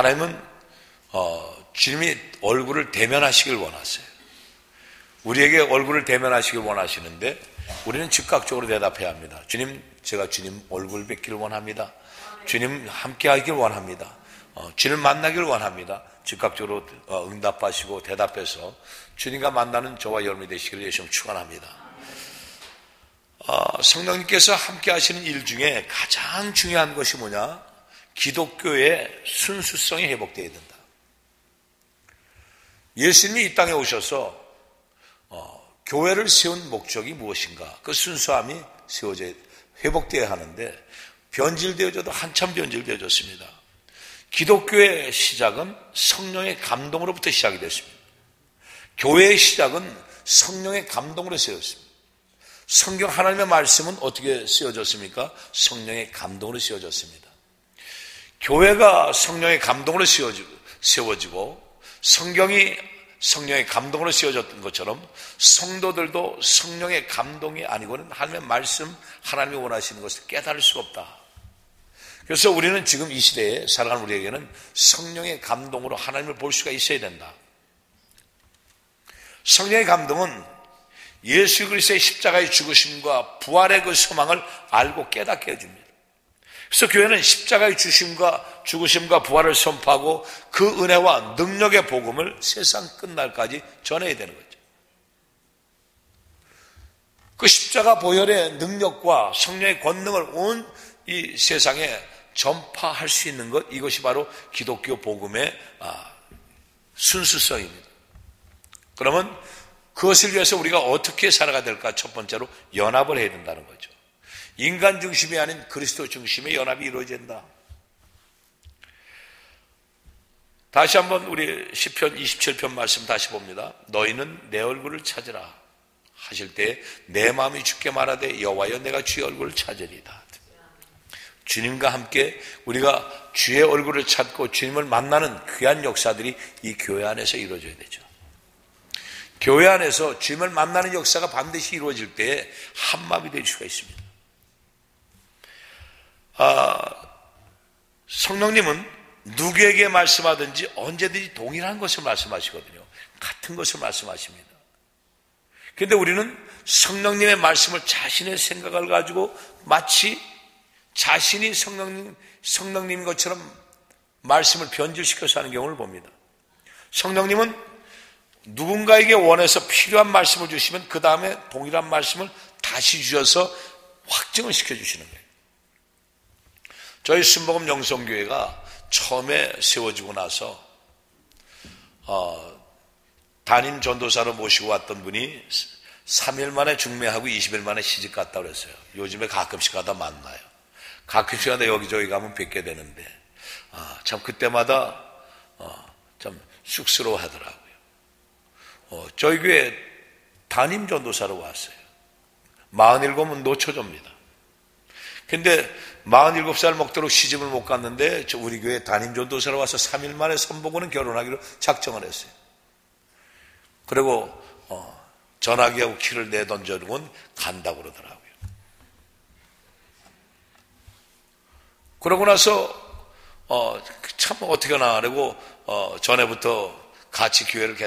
하나님은 주님이 얼굴을 대면하시길 원하세요. 우리에게 얼굴을 대면하시길 원하시는데 우리는 즉각적으로 대답해야 합니다. 주님, 제가 주님 얼굴 뵙기를 원합니다. 주님 함께 하길 원합니다. 주님 만나길 원합니다. 즉각적으로 응답하시고 대답해서 주님과 만나는 저와 여러분이 되시기를 예수님 축원합니다. 성령님께서 함께 하시는 일 중에 가장 중요한 것이 뭐냐? 기독교의 순수성이 회복되어야 된다. 예수님이 이 땅에 오셔서 교회를 세운 목적이 무엇인가? 그 순수함이 회복되어야 하는데 변질되어져도 한참 변질되어졌습니다. 기독교의 시작은 성령의 감동으로부터 시작이 됐습니다. 교회의 시작은 성령의 감동으로 세웠습니다. 성경 하나님의 말씀은 어떻게 세워졌습니까? 성령의 감동으로 세워졌습니다. 교회가 성령의 감동으로 세워지고 성경이 성령의 감동으로 세워졌던 것처럼 성도들도 성령의 감동이 아니고는 하나님의 말씀, 하나님이 원하시는 것을 깨달을 수가 없다. 그래서 우리는 지금 이 시대에 살아가는 우리에게는 성령의 감동으로 하나님을 볼 수가 있어야 된다. 성령의 감동은 예수 그리스도의 십자가의 죽으심과 부활의 그 소망을 알고 깨닫게 해줍니다. 그래서 교회는 십자가의 죽으심과 부활을 선포하고 그 은혜와 능력의 복음을 세상 끝날까지 전해야 되는 거죠. 그 십자가 보혈의 능력과 성령의 권능을 온 이 세상에 전파할 수 있는 것, 이것이 바로 기독교 복음의 순수성입니다. 그러면 그것을 위해서 우리가 어떻게 살아가야 될까? 첫 번째로 연합을 해야 된다는 거죠. 인간 중심이 아닌 그리스도 중심의 연합이 이루어진다. 다시 한번 우리 시편 27편 말씀 다시 봅니다. 너희는 내 얼굴을 찾으라 하실 때 내 마음이 주께 말하되 여호와여 내가 주의 얼굴을 찾으리다. 주님과 함께 우리가 주의 얼굴을 찾고 주님을 만나는 귀한 역사들이 이 교회 안에서 이루어져야 되죠. 교회 안에서 주님을 만나는 역사가 반드시 이루어질 때에 한마음이 될 수가 있습니다. 성령님은 누구에게 말씀하든지 언제든지 동일한 것을 말씀하시거든요. 같은 것을 말씀하십니다. 그런데 우리는 성령님의 말씀을 자신의 생각을 가지고 마치 자신이 성령님인 것처럼 말씀을 변질시켜서 하는 경우를 봅니다. 성령님은 누군가에게 원해서 필요한 말씀을 주시면 그 다음에 동일한 말씀을 다시 주셔서 확증을 시켜주시는 거예요. 저희 순복음 영성교회가 처음에 세워지고 나서 담임 전도사로 모시고 왔던 분이 3일 만에 중매하고 20일 만에 시집 갔다 그랬어요. 요즘에 가끔씩 가다 만나요. 가끔씩 가다 여기저기 가면 뵙게 되는데 참 그때마다 참 쑥스러워 하더라고요. 저희 교회 담임 전도사로 왔어요. 47은 노처조입니다. 근데 47살 먹도록 시집을 못 갔는데 우리 교회 담임 전도사로 와서 3일 만에 선보고는 결혼하기로 작정을 했어요. 그리고 전화기하고 키를 내던져놓은 간다고 그러더라고요. 그러고 나서 참 어떻게 하나 하려고 전에부터 같이 교회를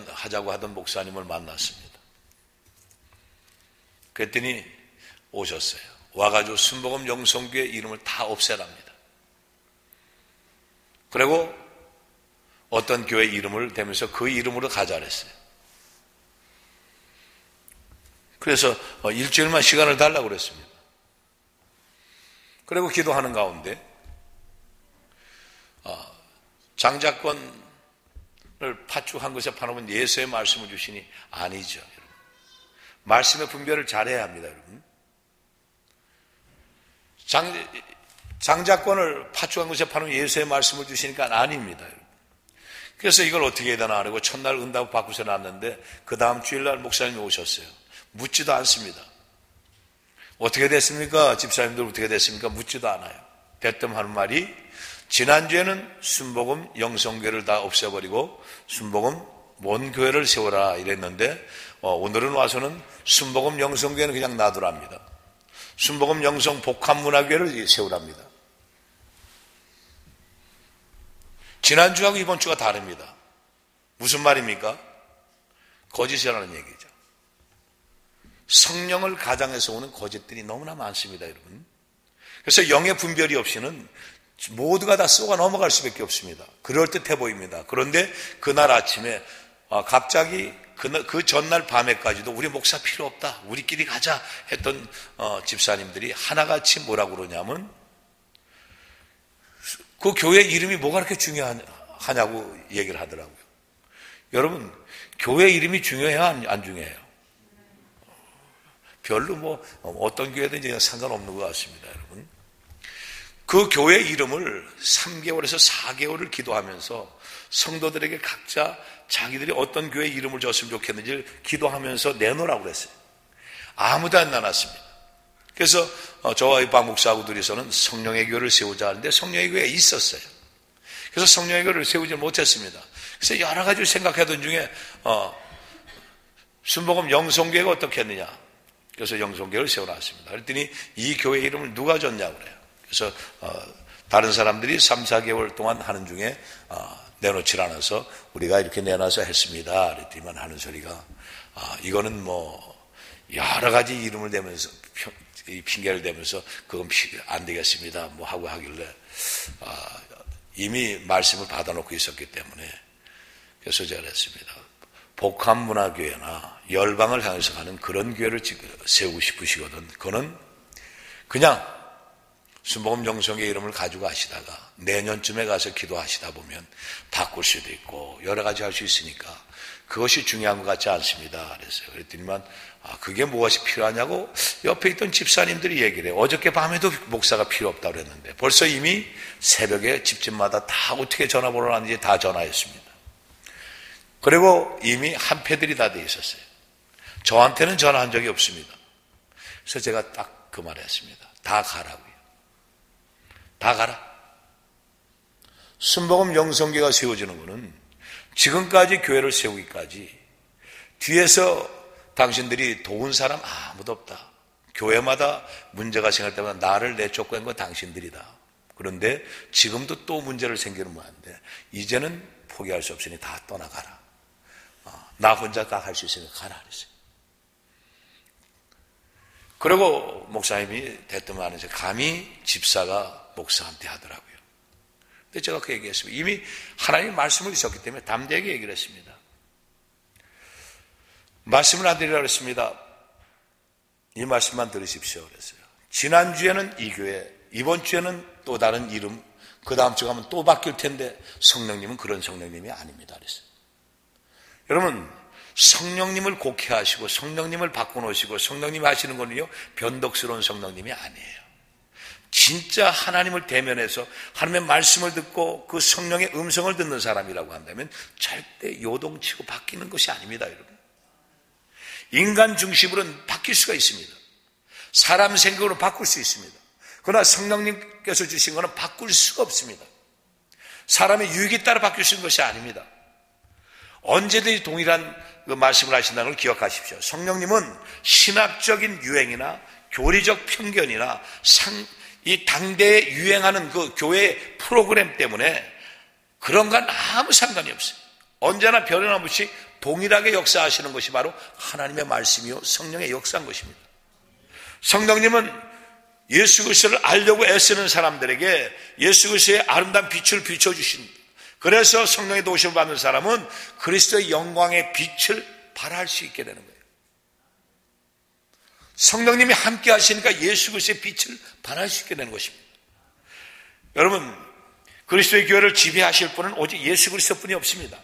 하자고 하던 목사님을 만났습니다. 그랬더니 오셨어요. 와가지고 순복음 영성교회 이름을 다 없애랍니다. 그리고 어떤 교회 이름을 대면서 그 이름으로 가자 그랬어요. 그래서 일주일만 시간을 달라고 그랬습니다. 그리고 기도하는 가운데 장자권을 파축한 것에 반하면 예수의 말씀을 주시니 아니죠. 여러분. 말씀의 분별을 잘해야 합니다. 여러분. 장자권을 파축한 것에 반하면 예수의 말씀을 주시니까 아닙니다. 여러분. 그래서 이걸 어떻게 해야 되나 하고 첫날 응답 받고서 났는데 그 다음 주일날 목사님이 오셨어요. 묻지도 않습니다. 어떻게 됐습니까? 집사님들 어떻게 됐습니까? 묻지도 않아요. 대뜸 하는 말이 지난주에는 순복음 영성교회를 다 없애버리고 순복음 몬교회를 세워라 이랬는데 오늘은 와서는 순복음 영성교회는 그냥 놔두랍니다. 순복음 영성 복합문화교회를 세우랍니다. 지난주하고 이번 주가 다릅니다. 무슨 말입니까? 거짓이라는 얘기죠. 성령을 가장해서 오는 거짓들이 너무나 많습니다, 여러분. 그래서 영의 분별이 없이는 모두가 다 쏘가 넘어갈 수밖에 없습니다. 그럴듯해 보입니다. 그런데 그날 아침에 갑자기 그 전날 밤에까지도 우리 목사 필요 없다, 우리끼리 가자 했던 집사님들이 하나같이 뭐라고 그러냐면 그 교회 이름이 뭐가 그렇게 중요하냐고 얘기를 하더라고요. 여러분, 교회 이름이 중요해요, 안 중요해요? 별로 뭐 어떤 교회든지 상관없는 것 같습니다, 여러분. 그 교회 이름을 3개월에서 4개월을 기도하면서 성도들에게 각자 자기들이 어떤 교회 이름을 줬으면 좋겠는지 기도하면서 내놓으라고 그랬어요. 아무도 안 나눴습니다. 그래서 저와 박 목사하고 둘이서는 성령의 교회를 세우자 하는데 성령의 교회에 있었어요. 그래서 성령의 교회를 세우지 못했습니다. 그래서 여러 가지 생각하던 중에 순복음 영성교회가 어떻게 했느냐. 그래서 영성교회를 세워놨습니다. 그랬더니 이 교회 이름을 누가 줬냐고 그래요. 그래서 다른 사람들이 3, 4개월 동안 하는 중에 내놓질 않아서 우리가 이렇게 내놔서 했습니다. 그랬더니만 하는 소리가 이거는 뭐 여러 가지 이름을 대면서 핑계를 대면서 그건 안 되겠습니다 뭐 하고 하길래 이미 말씀을 받아놓고 있었기 때문에 그래서 제가 했습니다. 복합문화교회나 열방을 향해서 가는 그런 교회를 세우고 싶으시거든. 그거는 그냥 순복음 영성의 이름을 가지고 하시다가 내년쯤에 가서 기도하시다 보면 바꿀 수도 있고 여러 가지 할 수 있으니까 그것이 중요한 것 같지 않습니다. 그랬어요. 그랬더니만 그게 무엇이 필요하냐고 옆에 있던 집사님들이 얘기를 해요. 어저께 밤에도 목사가 필요 없다고 그랬는데 벌써 이미 새벽에 집집마다 다 어떻게 전화번호를 하는지 다 전화했습니다. 그리고 이미 한패들이 다 돼 있었어요. 저한테는 전화한 적이 없습니다. 그래서 제가 딱 그 말을 했습니다. 다 가라고요. 다 가라. 순복음 영성교회가 세워지는 것은 지금까지 교회를 세우기까지 뒤에서 당신들이 도운 사람 아무도 없다. 교회마다 문제가 생길 때마다 나를 내쫓고 한 건 당신들이다. 그런데 지금도 또 문제를 생기는 모양인데 이제는 포기할 수 없으니 다 떠나가라. 나 혼자 다 할 수 있으니까 가라 그랬어요. 그리고 목사님이 대뜸 하면서 감히 집사가 목사한테 하더라고요. 근데 제가 그 얘기했습니다. 이미 하나님 말씀을 주셨기 때문에 담대하게 얘기를 했습니다. 말씀을 안 드리라고 했습니다. 이 말씀만 들으십시오 그랬어요. 지난주에는 이 교회, 이번 주에는 또 다른 이름, 그 다음 주 가면 또 바뀔 텐데 성령님은 그런 성령님이 아닙니다 그랬어요. 여러분, 성령님을 곡해하시고 성령님을 바꿔놓으시고 성령님이 하시는 거는요 변덕스러운 성령님이 아니에요. 진짜 하나님을 대면해서 하나님의 말씀을 듣고 그 성령의 음성을 듣는 사람이라고 한다면 절대 요동치고 바뀌는 것이 아닙니다 여러분. 인간 중심으로는 바뀔 수가 있습니다. 사람 생각으로 바꿀 수 있습니다. 그러나 성령님께서 주신 것은 바꿀 수가 없습니다. 사람의 유익에 따라 바뀔 수 있는 것이 아닙니다. 언제든지 동일한 그 말씀을 하신다는 걸 기억하십시오. 성령님은 신학적인 유행이나 교리적 편견이나 이 당대에 유행하는 그 교회 프로그램 때문에 그런 건 아무 상관이 없어요. 언제나 변함없이 동일하게 역사하시는 것이 바로 하나님의 말씀이요 성령의 역사인 것입니다. 성령님은 예수 그리스도를 알려고 애쓰는 사람들에게 예수 그리스도의 아름다운 빛을 비춰주십니다. 그래서 성령의 도우심을 받는 사람은 그리스도의 영광의 빛을 발할 수 있게 되는 거예요. 성령님이 함께 하시니까 예수 그리스도의 빛을 발할 수 있게 되는 것입니다. 여러분, 그리스도의 교회를 지배하실 분은 오직 예수 그리스도뿐이 없습니다.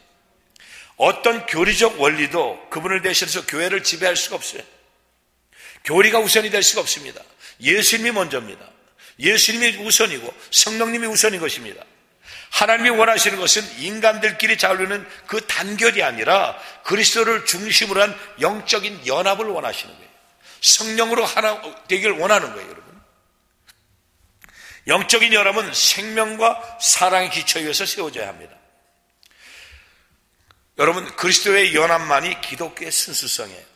어떤 교리적 원리도 그분을 대신해서 교회를 지배할 수가 없어요. 교리가 우선이 될 수가 없습니다. 예수님이 먼저입니다. 예수님이 우선이고 성령님이 우선인 것입니다. 하나님이 원하시는 것은 인간들끼리 자유르는 그 단결이 아니라 그리스도를 중심으로 한 영적인 연합을 원하시는 거예요. 성령으로 하나 되기를 원하는 거예요, 여러분. 영적인 연합은 생명과 사랑의 기초에 의해서 세워져야 합니다. 여러분, 그리스도의 연합만이 기독교의 순수성이에요.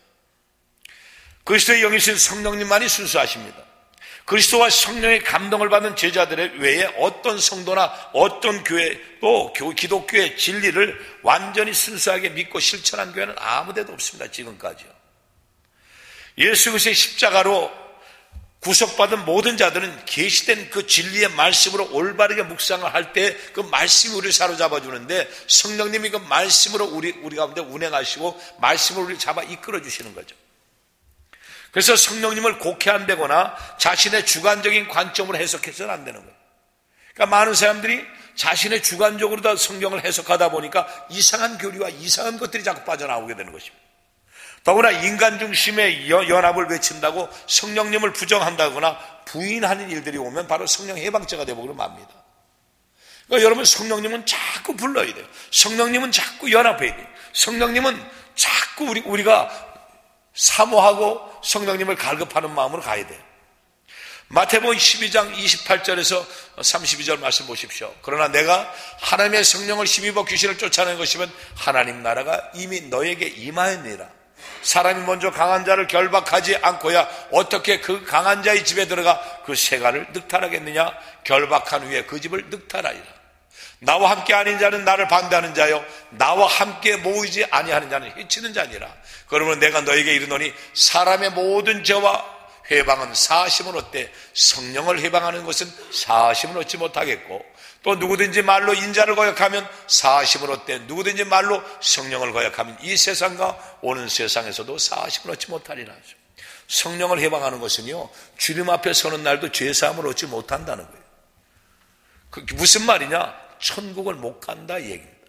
그리스도의 영이신 성령님만이 순수하십니다. 그리스도와 성령의 감동을 받은 제자들의 외에 어떤 성도나 어떤 교회 또 기독교의 진리를 완전히 순수하게 믿고 실천한 교회는 아무 데도 없습니다. 지금까지요. 예수 그리스도의 십자가로 구속받은 모든 자들은 계시된 그 진리의 말씀으로 올바르게 묵상을 할 때 그 말씀이 우리를 사로잡아 주는데 성령님이 그 말씀으로 우리 가운데 운행하시고 말씀으로 우리를 잡아 이끌어 주시는 거죠. 그래서 성령님을 곡해한다거나 자신의 주관적인 관점으로 해석해서는 안 되는 거예요. 그러니까 많은 사람들이 자신의 주관적으로 다 성경을 해석하다 보니까 이상한 교리와 이상한 것들이 자꾸 빠져나오게 되는 것입니다. 더구나 인간 중심의 연합을 외친다고 성령님을 부정한다거나 부인하는 일들이 오면 바로 성령 해방죄가 되어버리면 맙니다. 그러니까 여러분 성령님은 자꾸 불러야 돼요. 성령님은 자꾸 연합해야 돼요. 성령님은 자꾸 우리가 사모하고 성령님을 갈급하는 마음으로 가야 돼요. 마태복음 12장 28절에서 32절 말씀 보십시오. 그러나 내가 하나님의 성령을 힘입어 귀신을 쫓아내는 것이면 하나님 나라가 이미 너에게 임하였느니라. 사람이 먼저 강한 자를 결박하지 않고야 어떻게 그 강한 자의 집에 들어가 그 세가를 늑탈하겠느냐. 결박한 후에 그 집을 늑탈하리라. 나와 함께 아닌 자는 나를 반대하는 자요 나와 함께 모이지 아니하는 자는 해치는 자니라. 그러면 내가 너에게 이르노니 사람의 모든 죄와 회방은 사하심을 얻되 성령을 회방하는 것은 사하심을 얻지 못하겠고 또 누구든지 말로 인자를 거역하면 사하심을 얻되 누구든지 말로 성령을 거역하면 이 세상과 오는 세상에서도 사하심을 얻지 못하리라. 성령을 회방하는 것은요 주님 앞에 서는 날도 죄사함을 얻지 못한다는 거예요. 그게 무슨 말이냐? 천국을 못 간다 이 얘기입니다.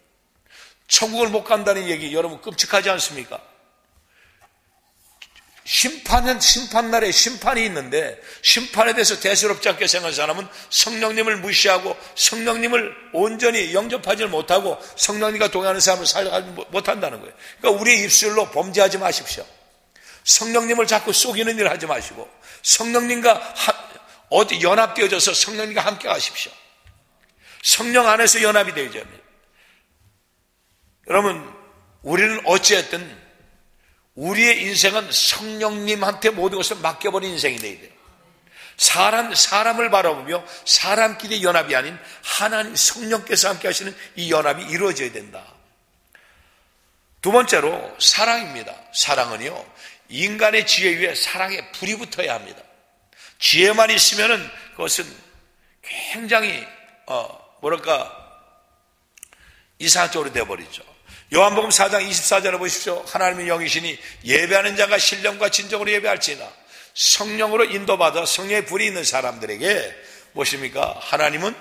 천국을 못 간다는 얘기 여러분 끔찍하지 않습니까? 심판날에 심판이 있는데 심판에 대해서 대수롭지 않게 생각하는 사람은 성령님을 무시하고 성령님을 온전히 영접하지 못하고 성령님과 동행하는 사람을 살아가지 못한다는 거예요. 그러니까 우리의 입술로 범죄하지 마십시오. 성령님을 자꾸 속이는 일을 하지 마시고 성령님과 어디 연합되어져서 성령님과 함께 하십시오. 성령 안에서 연합이 되어야 합니다. 여러분 우리는 어찌했든 우리의 인생은 성령님한테 모든 것을 맡겨버린 인생이 되어야 돼요. 사람을 바라보며 사람끼리 연합이 아닌 하나님 성령께서 함께 하시는 이 연합이 이루어져야 된다. 두 번째로 사랑입니다. 사랑은요 인간의 지혜 위에 사랑의 불이 붙어야 합니다. 지혜만 있으면은 그것은 굉장히 이상한 쪽으로 되어버리죠. 요한복음 4장 24절에 보십시오. 하나님의 영이시니 예배하는 자가 신령과 진정으로 예배할지나 성령으로 인도받아 성령의 불이 있는 사람들에게 무엇입니까? 하나님은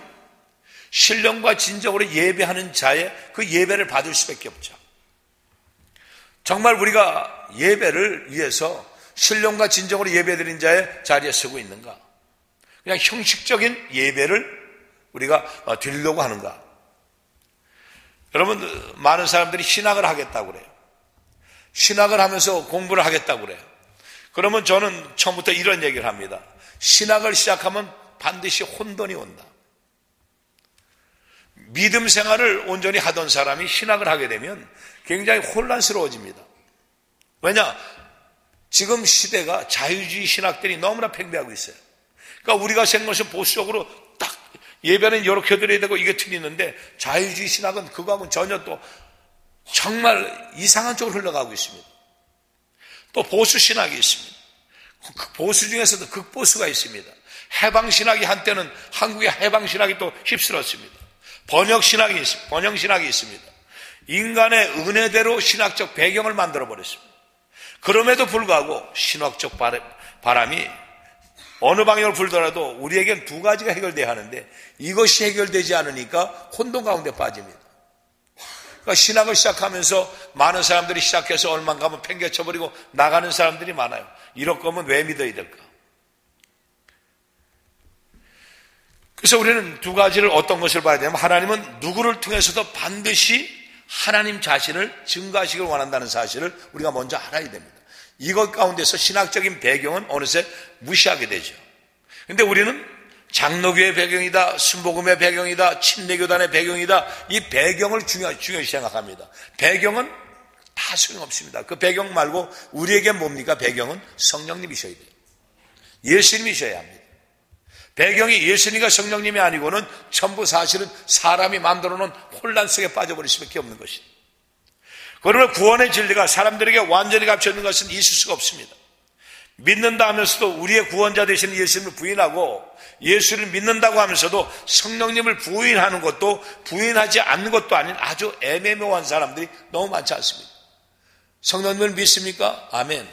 신령과 진정으로 예배하는 자의 그 예배를 받을 수밖에 없죠. 정말 우리가 예배를 위해서 신령과 진정으로 예배드린 자의 자리에 서고 있는가? 그냥 형식적인 예배를 우리가 드리려고 하는가? 여러분 많은 사람들이 신학을 하겠다고 그래요. 신학을 하면서 공부를 하겠다고 그래요. 그러면 저는 처음부터 이런 얘기를 합니다. 신학을 시작하면 반드시 혼돈이 온다. 믿음 생활을 온전히 하던 사람이 신학을 하게 되면 굉장히 혼란스러워집니다. 왜냐? 지금 시대가 자유주의 신학들이 너무나 팽배하고 있어요. 그러니까 우리가 생각하는 것은 보수적으로 딱 예배는 이렇게 드려야 되고 이게 틀리는데 자유주의 신학은 그거하고는 전혀 또 정말 이상한 쪽으로 흘러가고 있습니다. 또 보수 신학이 있습니다. 보수 중에서도 극보수가 있습니다. 해방 신학이 한때는 한국의 해방 신학이 또 휩쓸었습니다. 번영 신학이 있습니다. 인간의 은혜대로 신학적 배경을 만들어 버렸습니다. 그럼에도 불구하고 신학적 바람이 어느 방향으로 불더라도 우리에겐 두 가지가 해결돼야 하는데 이것이 해결되지 않으니까 혼돈 가운데 빠집니다. 그러니까 신학을 시작하면서 많은 사람들이 시작해서 얼마 가면 팽개쳐버리고 나가는 사람들이 많아요. 이럴 거면 왜 믿어야 될까? 그래서 우리는 두 가지를 어떤 것을 봐야 되냐면 하나님은 누구를 통해서도 반드시 하나님 자신을 증거하시길 원한다는 사실을 우리가 먼저 알아야 됩니다. 이것 가운데서 신학적인 배경은 어느새 무시하게 되죠. 그런데 우리는 장로교의 배경이다, 순복음의 배경이다, 침례교단의 배경이다, 이 배경을 중요시 생각합니다. 배경은 다 소용없습니다. 그 배경 말고 우리에게 뭡니까? 배경은 성령님이셔야 돼요. 예수님이셔야 합니다. 배경이 예수님과 성령님이 아니고는 전부 사실은 사람이 만들어 놓은 혼란 속에 빠져버릴 수밖에 없는 것이다. 그러면 구원의 진리가 사람들에게 완전히 갇혀 있는 것은 있을 수가 없습니다. 믿는다 하면서도 우리의 구원자 되시는 예수님을 부인하고 예수를 믿는다고 하면서도 성령님을 부인하는 것도 부인하지 않는 것도 아닌 아주 애매모호한 사람들이 너무 많지 않습니까? 성령님을 믿습니까? 아멘.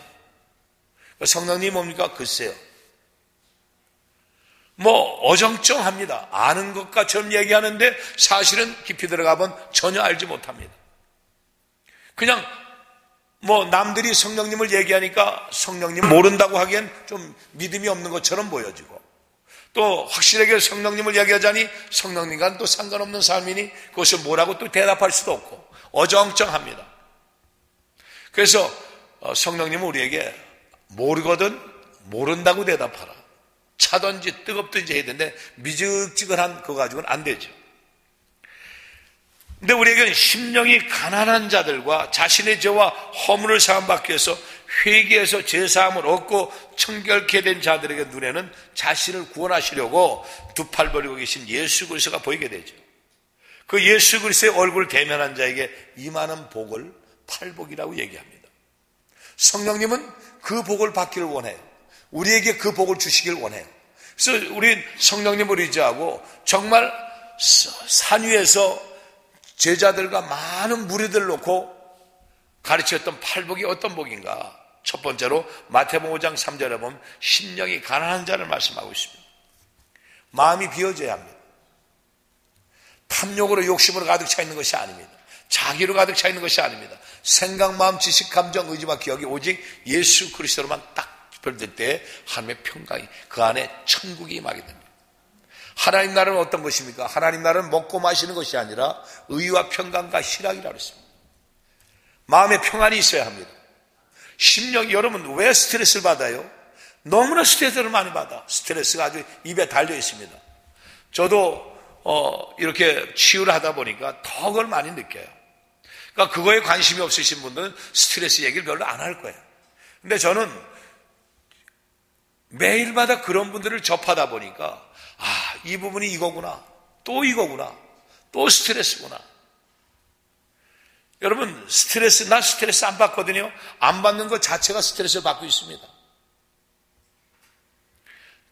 성령님이 뭡니까? 글쎄요. 어정쩡합니다. 아는 것과처럼 얘기하는데 사실은 깊이 들어가면 전혀 알지 못합니다. 그냥 남들이 성령님을 얘기하니까 성령님 모른다고 하기엔 좀 믿음이 없는 것처럼 보여지고, 또 확실하게 성령님을 얘기하자니 성령님과는 또 상관없는 삶이니 그것을 뭐라고 또 대답할 수도 없고 어정쩡합니다. 그래서 성령님은 우리에게 모르거든 모른다고 대답하라. 차든지 뜨겁든지 해야 되는데 미적지근한 그거 가지고는 안 되죠. 근데 우리에게는 심령이 가난한 자들과 자신의 죄와 허물을 사함받기 위해서 회개해서 죄사함을 얻고 청결케 된 자들에게 눈에는 자신을 구원하시려고 두 팔 벌리고 계신 예수 그리스도가 보이게 되죠. 그 예수 그리스도의 얼굴을 대면한 자에게 임하는 복을 팔복이라고 얘기합니다. 성령님은 그 복을 받기를 원해요. 우리에게 그 복을 주시길 원해요. 그래서 우린 성령님을 의지하고 정말 산 위에서 제자들과 많은 무리들을 놓고 가르쳤던 팔복이 어떤 복인가? 첫 번째로 마태복음 5장 3절에 보면 심령이 가난한 자를 말씀하고 있습니다. 마음이 비어져야 합니다. 탐욕으로 욕심으로 가득 차 있는 것이 아닙니다. 자기로 가득 차 있는 것이 아닙니다. 생각, 마음, 지식, 감정, 의지와 기억이 오직 예수 그리스도로만 딱 집결될 때 하나님의 평강이 그 안에 천국이 임하게 됩니다. 하나님 나라는 어떤 것입니까? 하나님 나라는 먹고 마시는 것이 아니라 의와 평강과 희락이라고 했습니다. 마음의 평안이 있어야 합니다. 심령, 여러분 왜 스트레스를 받아요? 너무나 스트레스를 많이 받아. 스트레스가 아주 입에 달려 있습니다. 저도 이렇게 치유를 하다 보니까 더 그걸 많이 느껴요. 그러니까 그거에 관심이 없으신 분들은 스트레스 얘기를 별로 안 할 거예요. 근데 저는 매일마다 그런 분들을 접하다 보니까 이 부분이 이거구나, 또 이거구나, 또 스트레스구나. 여러분 나 스트레스 안 받거든요. 안 받는 것 자체가 스트레스를 받고 있습니다.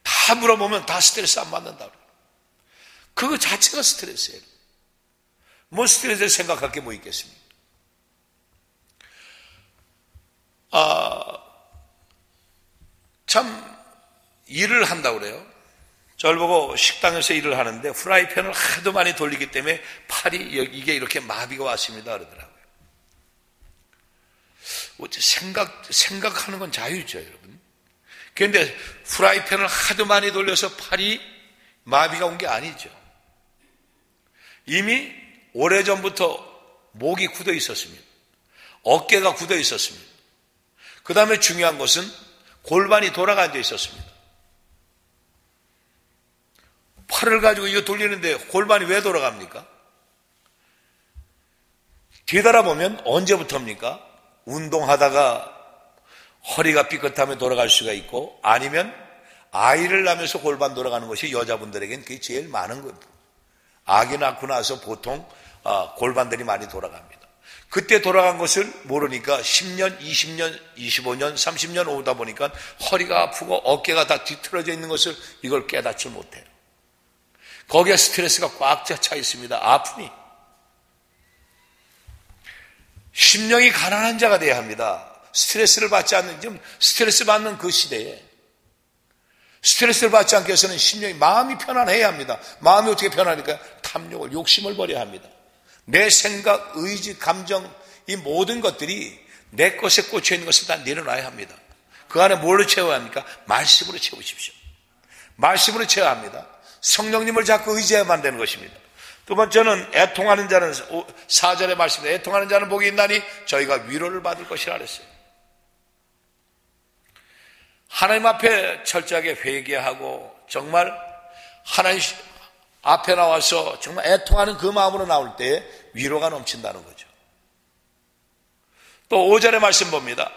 다 물어보면 다 스트레스 안 받는다. 그거 자체가 스트레스예요. 뭐 스트레스를 생각할 게 뭐 있겠습니까? 참 일을 한다고 그래요. 저를 보고 식당에서 일을 하는데 프라이팬을 하도 많이 돌리기 때문에 팔이 이게 이렇게 마비가 왔습니다 그러더라고요. 생각하는 건 자유죠, 여러분. 그런데 프라이팬을 하도 많이 돌려서 팔이 마비가 온 게 아니죠. 이미 오래전부터 목이 굳어 있었습니다. 어깨가 굳어 있었습니다. 그 다음에 중요한 것은 골반이 돌아가 앉아 있었습니다. 팔을 가지고 이거 돌리는데 골반이 왜 돌아갑니까? 뒤돌아보면 언제부터입니까? 운동하다가 허리가 삐끗하면 돌아갈 수가 있고, 아니면 아이를 낳으면서 골반 돌아가는 것이 여자분들에게는 그게 제일 많은 거예요. 아기 낳고 나서 보통 골반들이 많이 돌아갑니다. 그때 돌아간 것을 모르니까 10년, 20년, 25년, 30년 오다 보니까 허리가 아프고 어깨가 다 뒤틀어져 있는 것을 이걸 깨닫지 못해요. 거기에 스트레스가 꽉 차 있습니다. 아픔이. 심령이 가난한 자가 돼야 합니다. 스트레스를 받지 않는, 지금 스트레스 받는 그 시대에 스트레스를 받지 않기 위해서는 심령이, 마음이 편안해야 합니다. 마음이 어떻게 편하니까? 탐욕을, 욕심을 버려야 합니다. 내 생각, 의지, 감정, 이 모든 것들이 내 것에 꽂혀 있는 것을 다 내려놔야 합니다. 그 안에 뭘로 채워야 합니까? 말씀으로 채우십시오. 말씀으로 채워야 합니다. 성령님을 자꾸 의지해야만 되는 것입니다. 두 번째는 애통하는 자는, 4절의 말씀에 애통하는 자는 복이 있나니 저희가 위로를 받을 것이라 그랬어요. 하나님 앞에 철저하게 회개하고 정말 하나님 앞에 나와서 정말 애통하는 그 마음으로 나올 때 위로가 넘친다는 거죠. 또 5절의 말씀 봅니다.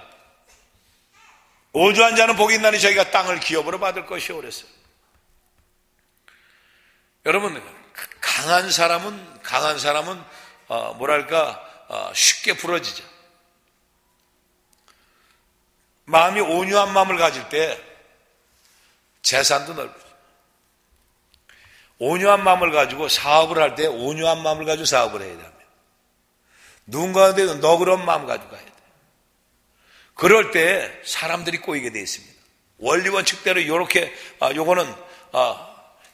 오주한 자는 복이 있나니 저희가 땅을 기업으로 받을 것이오 그랬어요. 여러분, 강한 사람은 쉽게 부러지죠. 마음이 온유한 마음을 가질 때 재산도 넓어져. 온유한 마음을 가지고 사업을 할 때 온유한 마음을 가지고 사업을 해야 됩니다. 누군가한테 너그러운 마음 가지고 가야 돼요. 그럴 때 사람들이 꼬이게 되어 있습니다. 원리 원칙대로 요거는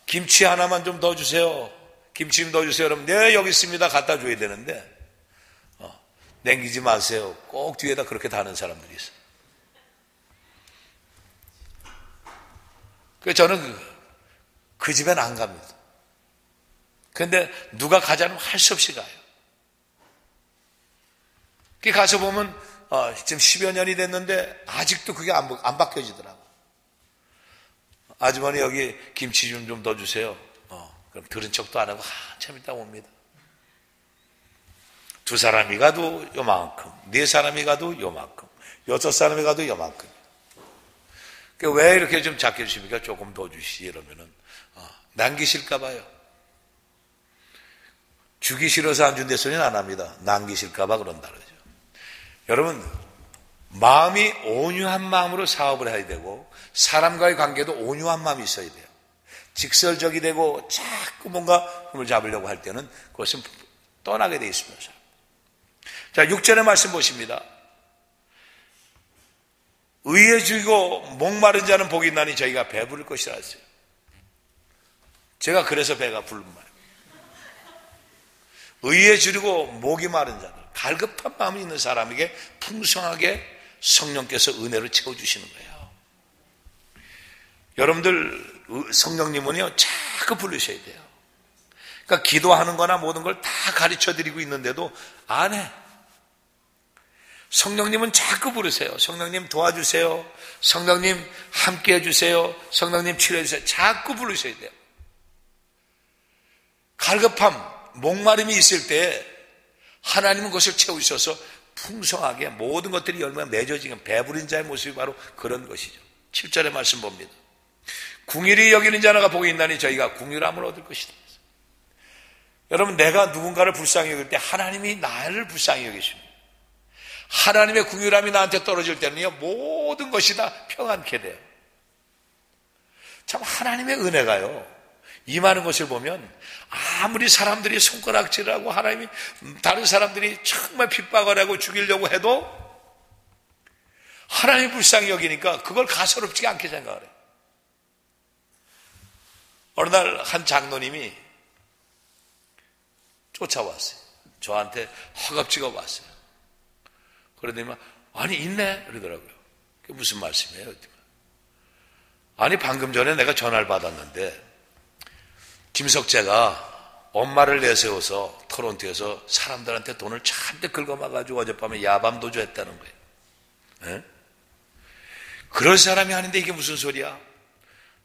김치 하나만 좀 더 주세요. 김치 좀 더 주세요. 그러면 네, 여기 있습니다. 갖다 줘야 되는데 남기지 마세요. 꼭 뒤에다 그렇게 다는 사람들이 있어요. 그래서 저는 그 집엔 안 갑니다. 그런데 누가 가자면 할 수 없이 가요. 가서 보면 지금 10여 년이 됐는데 아직도 그게 안 바뀌어지더라고요. 아주머니 여기 김치 좀 더 주세요. 그럼 들은 척도 안 하고 한참 있다 옵니다. 두 사람이 가도 요만큼, 네 사람이 가도 요만큼, 여섯 사람이 가도 요만큼. 왜 이렇게 좀 작게 주십니까? 조금 더 주시지 이러면은 남기실까 봐요. 주기 싫어서 안 준대 소리는 안 합니다. 남기실까 봐 그런다 그러죠. 여러분, 마음이 온유한 마음으로 사업을 해야 되고 사람과의 관계도 온유한 마음이 있어야 돼요. 직설적이 되고 자꾸 뭔가 힘을 잡으려고 할 때는 그것은 떠나게 되어 있습니다. 자, 6절의 말씀 보십니다. 의에 주고 목마른 자는 복이 있나니 저희가 배부를 것이라 했어요. 제가 그래서 배가 부른 말이에요. 의에 주고 목이 마른 자들, 갈급한 마음이 있는 사람에게 풍성하게 성령께서 은혜를 채워주시는 거예요. 여러분들 성령님은요 자꾸 부르셔야 돼요. 그러니까 기도하는 거나 모든 걸 다 가르쳐 드리고 있는데도 안 해. 성령님은 자꾸 부르세요. 성령님 도와주세요. 성령님 함께 해주세요. 성령님 치료해주세요. 자꾸 부르셔야 돼요. 갈급함, 목마름이 있을 때 하나님은 그것을 채우셔서 풍성하게 모든 것들이 얼마나 맺어지는 배부린 자의 모습이 바로 그런 것이죠. 7절의 말씀 봅니다. 궁휼히 여기는 자가 복이 있나니 저희가 궁휼함을 얻을 것이다. 여러분, 내가 누군가를 불쌍히 여길 때 하나님이 나를 불쌍히 여기십니다. 하나님의 궁휼함이 나한테 떨어질 때는요 모든 것이 다 평안케 돼요. 참 하나님의 은혜가요 임하는 것을 보면 아무리 사람들이 손가락질하고 하나님이 다른 사람들이 정말 핍박을 하고 죽이려고 해도 하나님이 불쌍히 여기니까 그걸 가소롭지 않게 생각을 해요. 어느 날 한 장로님이 쫓아왔어요. 저한테 허겁지겁 왔어요. 그러더니 아니 있네 그러더라고요. 그게 무슨 말씀이에요? 아니 방금 전에 내가 전화를 받았는데 김석재가 엄마를 내세워서 토론토에서 사람들한테 돈을 잔뜩 긁어막아가지고 어젯밤에 야밤 도주했다는 거예요. 네? 그런 사람이 하는데 이게 무슨 소리야?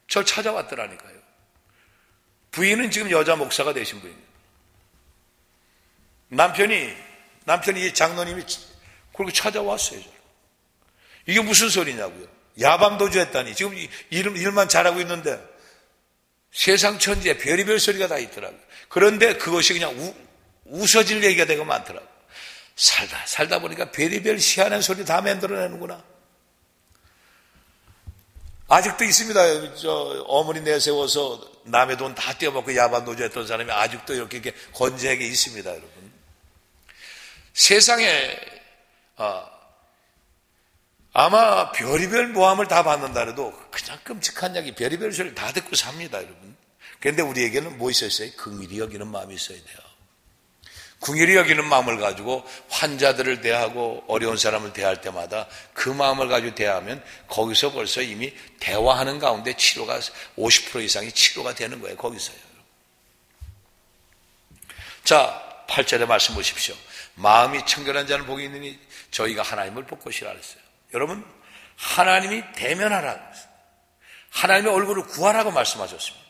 저 찾아왔더라니까요. 부인은 지금 여자 목사가 되신 분입니다. 남편이 이 장로님이 그렇게 찾아왔어요. 이게 무슨 소리냐고요. 야밤 도주했다니. 지금 일만 잘하고 있는데 세상 천지에 별의별 소리가 다 있더라고요. 그런데 그것이 그냥 웃어질 얘기가 되고 많더라고요. 살다 보니까 별의별 희한한 소리 다 만들어내는구나. 아직도 있습니다. 어머니 내세워서 남의 돈 다 떼어먹고 야밤 도주했던 사람이 아직도 이렇게 건재하게 있습니다, 여러분. 세상에 아마 별의별 모함을 다 받는다 해도 그냥 끔찍한 이야기 별의별 소리를 다 듣고 삽니다, 여러분. 그런데 우리에게는 뭐 있어야 돼요? 긍휼히 여기는 마음이 있어야 돼요. 긍휼히 여기는 마음을 가지고 환자들을 대하고 어려운 사람을 대할 때마다 그 마음을 가지고 대하면 거기서 벌써 이미 대화하는 가운데 치료가 50% 이상이 치료가 되는 거예요. 거기서요. 자, 8절의 말씀 보십시오. 마음이 청결한 자는 복이 있느니 저희가 하나님을 볼 것이라 그랬어요. 여러분, 하나님이 대면하라고 했어요. 하나님의 얼굴을 구하라고 말씀하셨습니다.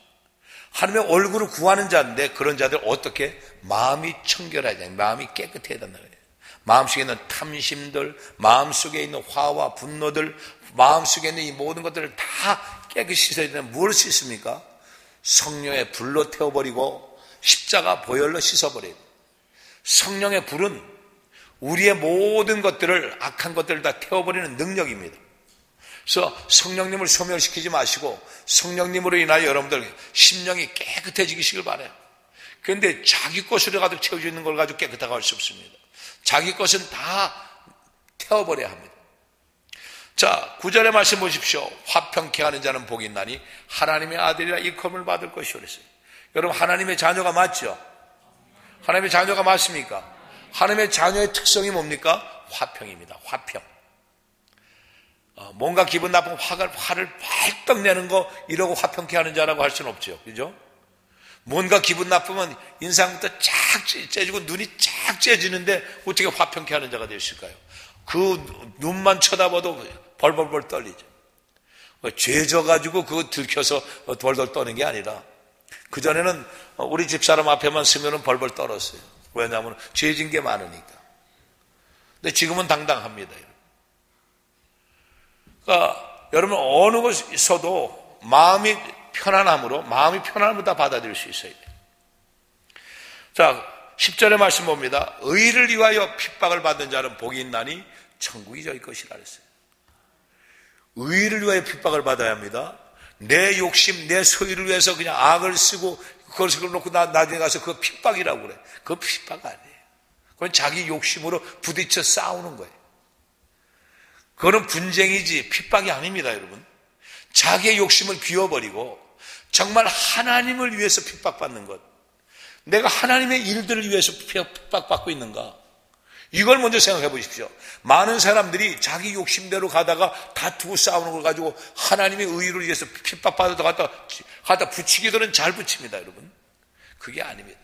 하나님의 얼굴을 구하는 자인데 그런 자들 어떻게? 마음이 청결해야 돼. 마음이 깨끗해야 된다. 마음속에 있는 탐심들, 마음속에 있는 화와 분노들, 마음속에 있는 이 모든 것들을 다 깨끗이 씻어야 되는 무엇을 씻습니까? 성령의 불로 태워버리고 십자가 보혈로 씻어버려요. 성령의 불은 우리의 모든 것들을, 악한 것들을 다 태워버리는 능력입니다. 그래서 성령님을 소멸시키지 마시고 성령님으로 인하여 여러분들 심령이 깨끗해지기를 바라요. 그런데 자기 것으로 가득 채워져 있는 걸 가지고 깨끗하게 할 수 없습니다. 자기 것은 다 태워버려야 합니다. 자, 9절의 말씀 보십시오. 화평케 하는 자는 복이 있나니 하나님의 아들이라 일컬음을 받을 것이오 그랬어요. 여러분, 하나님의 자녀가 맞죠? 하나님의 자녀가 맞습니까? 하나님의 자녀의 특성이 뭡니까? 화평입니다. 화평. 뭔가 기분 나쁜 화를 발떡 내는 거 이러고 화평케 하는 자라고 할 수는 없죠. 그죠? 뭔가 기분 나쁘면 인상부터 쫙 째지고 눈이 쫙 째지는데 어떻게 화평케 하는 자가 되실까요? 그 눈만 쳐다봐도 벌벌벌 떨리죠. 죄 져가지고 그거 들켜서 벌벌 떠는 게 아니라 그전에는 우리 집사람 앞에만 서면은 벌벌 떨었어요. 왜냐하면 죄 진 게 많으니까. 근데 지금은 당당합니다. 그러니까 여러분 어느 곳에서도 마음이 편안함으로 다 받아들일 수 있어야 돼요. 자, 10절의 말씀 봅니다. 의를 위하여 핍박을 받는 자는 복이 있나니 천국이 저희 것이라 그랬어요. 의를 위하여 핍박을 받아야 합니다. 내 욕심, 내 소유를 위해서 그냥 악을 쓰고 그것을 놓고 나중에 가서 그거 핍박이라고 그래. 그거 핍박 아니에요. 그건 자기 욕심으로 부딪혀 싸우는 거예요. 그거는 분쟁이지 핍박이 아닙니다, 여러분. 자기의 욕심을 비워버리고 정말 하나님을 위해서 핍박받는 것. 내가 하나님의 일들을 위해서 핍박받고 있는가? 이걸 먼저 생각해 보십시오. 많은 사람들이 자기 욕심대로 가다가 다투고 싸우는 걸 가지고 하나님의 의를 위해서 핍박받아도 갖다 붙이기들은 잘 붙입니다, 여러분. 그게 아닙니다.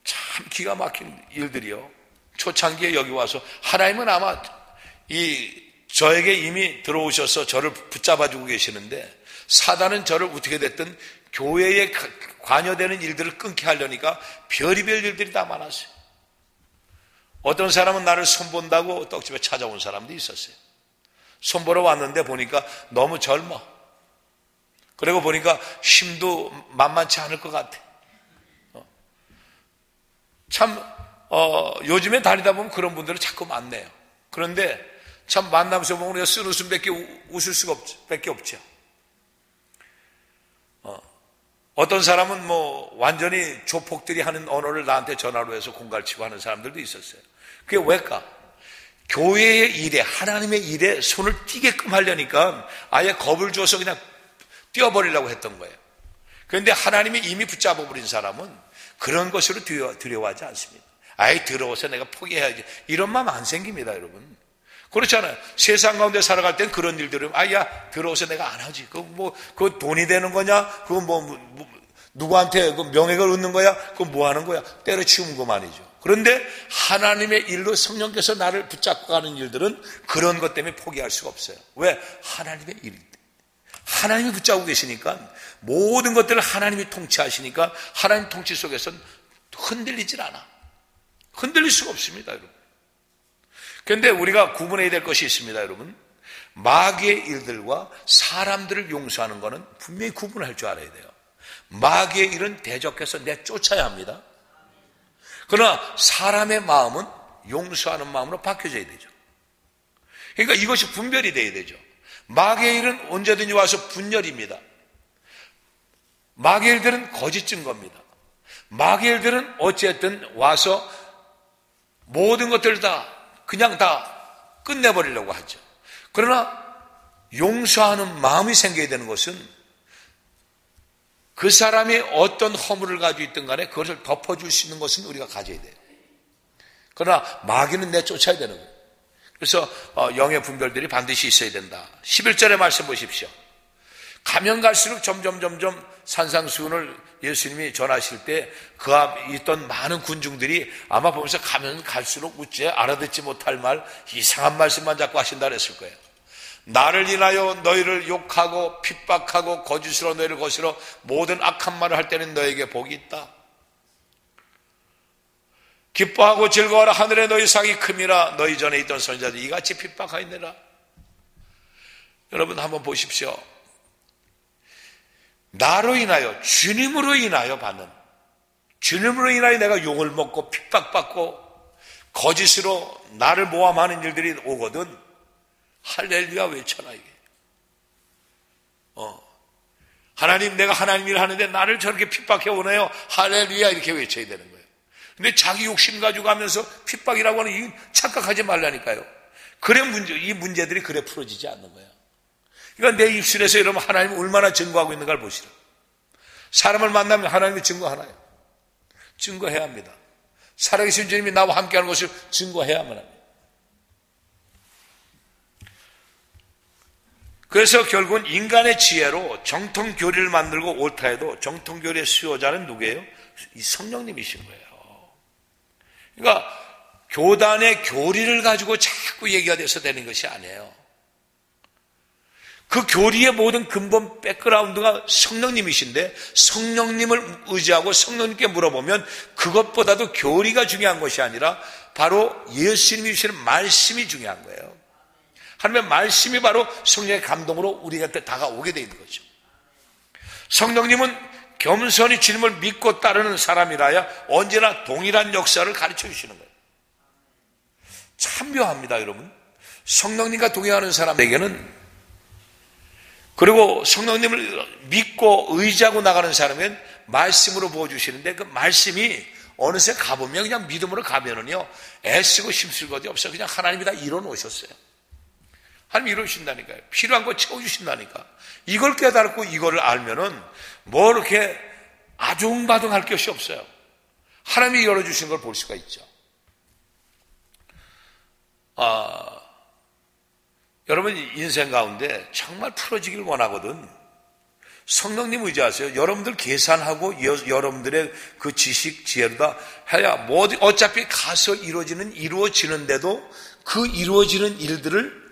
참 기가 막힌 일들이요. 초창기에 여기 와서 하나님은 아마 저에게 이미 들어오셔서 저를 붙잡아주고 계시는데 사단은 저를 어떻게 됐든 교회에 관여되는 일들을 끊게 하려니까 별의별 일들이 다 많았어요. 어떤 사람은 나를 손본다고 떡집에 찾아온 사람도 있었어요. 손보러 왔는데 보니까 너무 젊어. 그리고 보니까 힘도 만만치 않을 것 같아. 요즘에 다니다 보면 그런 분들은 자꾸 만나요. 그런데 참 만나면서 보면 우리가 쓴 웃음밖에 웃을 수가 없죠. 어떤 사람은 완전히 조폭들이 하는 언어를 나한테 전화로 해서 공갈치고 하는 사람들도 있었어요. 그게 왜일까? 교회의 일에, 하나님의 일에 손을 띄게끔 하려니까 아예 겁을 줘서 그냥 뛰어버리려고 했던 거예요. 그런데 하나님이 이미 붙잡아버린 사람은 그런 것으로 두려워하지 않습니다. 아예 더러워서 내가 포기해야지. 이런 마음 안 생깁니다, 여러분. 그렇잖아요. 세상 가운데 살아갈 땐 그런 일들은 야, 더러워서 내가 안 하지. 그거 돈이 되는 거냐? 그거 누구한테 그 명예를 얻는 거야? 그거 뭐 하는 거야? 때려치우는 것만이죠. 그런데 하나님의 일로 성령께서 나를 붙잡고 가는 일들은 그런 것 때문에 포기할 수가 없어요. 왜? 하나님의 일. 하나님이 붙잡고 계시니까 모든 것들을 하나님이 통치하시니까 하나님 통치 속에서는 흔들리질 않아. 흔들릴 수가 없습니다, 여러분. 그런데 우리가 구분해야 될 것이 있습니다, 여러분. 마귀의 일들과 사람들을 용서하는 것은 분명히 구분할 줄 알아야 돼요. 마귀의 일은 대적해서 내쫓아야 합니다. 그러나 사람의 마음은 용서하는 마음으로 바뀌어져야 되죠. 그러니까 이것이 분별이 돼야 되죠. 마귀의 일은 언제든지 와서 분열입니다. 마귀의 일들은 거짓 증거입니다. 마귀의 일들은 어쨌든 와서 모든 것들을 그냥 다 끝내버리려고 하죠. 그러나 용서하는 마음이 생겨야 되는 것은 그 사람이 어떤 허물을 가지고 있든 간에 그것을 덮어줄 수 있는 것은 우리가 가져야 돼요. 그러나 마귀는 내쫓아야 되는 거예요. 그래서 영의 분별들이 반드시 있어야 된다. 11절의 말씀 보십시오. 가면 갈수록 점점 산상수훈을 예수님이 전하실 때 그 앞에 있던 많은 군중들이 아마 보면서 가면 갈수록 어째 알아듣지 못할 말, 이상한 말씀만 자꾸 하신다 그랬을 거예요. 나를 인하여 너희를 욕하고 핍박하고 거짓으로 너희를 거스러 모든 악한 말을 할 때는 너에게 복이 있다. 기뻐하고 즐거워하라. 하늘에 너희 상이 큼이라. 너희 전에 있던 선지자들이 이같이 핍박하였느라. 여러분 한번 보십시오. 나로 인하여, 주님으로 인하여 받는, 주님으로 인하여 내가 욕을 먹고 핍박받고 거짓으로 나를 모함하는 일들이 오거든 할렐루야 외쳐라 이게. 하나님, 내가 하나님 일 하는데 나를 저렇게 핍박해 오네요. 할렐루야 이렇게 외쳐야 되는 거예요. 근데 자기 욕심 가지고 하면서 핍박이라고 하는 이 착각하지 말라니까요. 그래 이 문제들이 그래 풀어지지 않는 거야. 그러니까 내 입술에서 여러분 하나님이 얼마나 증거하고 있는가를 보시라. 사람을 만나면 하나님이 증거하나요? 증거해야 합니다. 살아계신 주님이 나와 함께하는 것을 증거해야만 합니다. 그래서 결국은 인간의 지혜로 정통교리를 만들고 옳다 해도 정통교리의 수요자는 누구예요? 이 성령님이신 거예요. 그러니까 교단의 교리를 가지고 자꾸 얘기가 돼서 되는 것이 아니에요. 그 교리의 모든 근본 백그라운드가 성령님이신데 성령님을 의지하고 성령님께 물어보면 그것보다도 교리가 중요한 것이 아니라 바로 예수님이 주시는 말씀이 중요한 거예요. 하나님의 말씀이 바로 성령의 감동으로 우리한테 다가오게 되어 있는 거죠. 성령님은 겸손히 주님을 믿고 따르는 사람이라야 언제나 동일한 역사를 가르쳐 주시는 거예요. 참 묘합니다, 여러분. 성령님과 동행하는 사람에게는, 그리고 성령님을 믿고 의지하고 나가는 사람은 말씀으로 부어주시는데 그 말씀이 어느새 가보면 그냥 믿음으로 가면은요 애쓰고 힘쓸 것이 없어요. 그냥 하나님이 다 이뤄놓으셨어요. 하나님 이루신다니까요. 필요한 거 채워주신다니까. 이걸 깨달고 이거를 알면은 뭐 이렇게 아둥바둥할 것이 없어요. 하나님이 열어주신 걸 볼 수가 있죠. 여러분 인생 가운데 정말 풀어지길 원하거든. 성령님 의지하세요. 여러분들 계산하고 여러분들의 그 지식 지혜로 다 해야 뭐 어차피 가서 이루어지는데도 그 이루어지는 일들을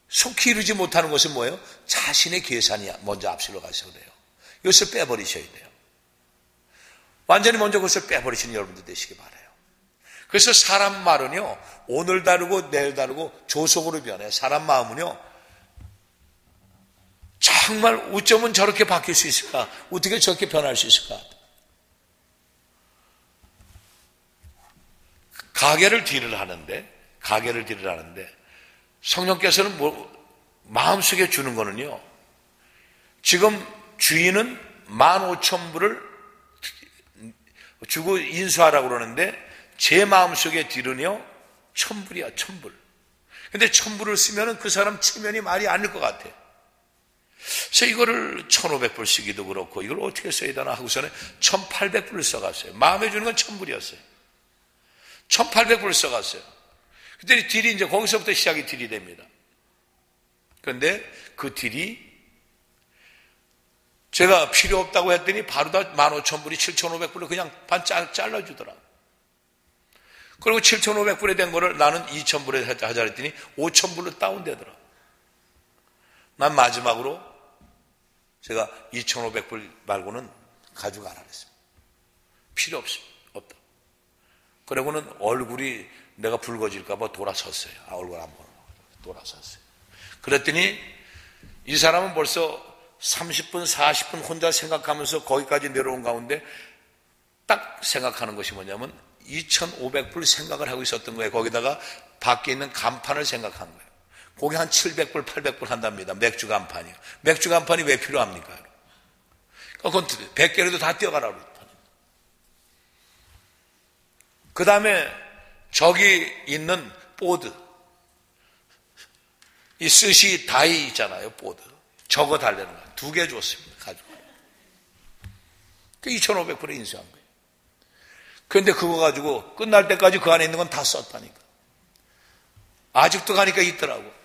속히 이루지 못하는 것은 뭐예요? 자신의 계산이 먼저 앞서러 가서 그래요. 이것을 빼버리셔야 돼요. 완전히 먼저 그것을 빼버리시는 여러분들 되시기 바라요. 그래서 사람 말은요 오늘 다르고 내일 다르고 조속으로 변해. 사람 마음은요 정말 어쩌면 저렇게 바뀔 수 있을까? 어떻게 저렇게 변할 수 있을까? 가게를 딜을 하는데 성령께서는 마음속에 주는 거는요, 지금 주인은 15,000불을 주고 인수하라고 그러는데 제 마음속에 딜은요 1,000불이야. 1,000불. 근데 1,000불을 쓰면은 그 사람 체면이 말이 아닐 것 같아. 그래서 이거를 1,500불 쓰기도 그렇고 이걸 어떻게 써야 되나 하고서는 1,800불을 써갔어요. 마음에 주는 건 1,000불이었어요. 1,800불을 써갔어요. 그때 딜이 이제 거기서부터 시작이 딜이 됩니다. 그런데 그 딜이 제가 필요 없다고 했더니 바로 다 15,000불이 7,500불로 그냥 반 잘라주더라. 그리고 7,500불에 된 거를 나는 2,000불에 하자 했더니 5,000불로 다운되더라. 난 마지막으로 제가 2,500불 말고는 가져가라 그랬습니다. 필요 없다. 그리고는 얼굴이 내가 붉어질까봐 돌아섰어요. 얼굴 안 보는 돌아섰어요. 그랬더니 이 사람은 벌써 30분, 40분 혼자 생각하면서 거기까지 내려온 가운데 딱 생각하는 것이 뭐냐면 2,500불 생각을 하고 있었던 거예요. 거기다가 밖에 있는 간판을 생각한 거예요. 거기 한 700불, 800불 한답니다. 맥주 간판이요. 맥주 간판이 왜 필요합니까? 그건 100개라도 다 떼어가라고 그랬다. 그 다음에 저기 있는 보드, 이 스시 다이 있잖아요. 보드. 저거 달래는 거예요. 2개 줬습니다. 가지고. 그 2,500불에 인수한 거예요. 그런데 그거 가지고 끝날 때까지 그 안에 있는 건 다 썼다니까. 아직도 가니까 있더라고.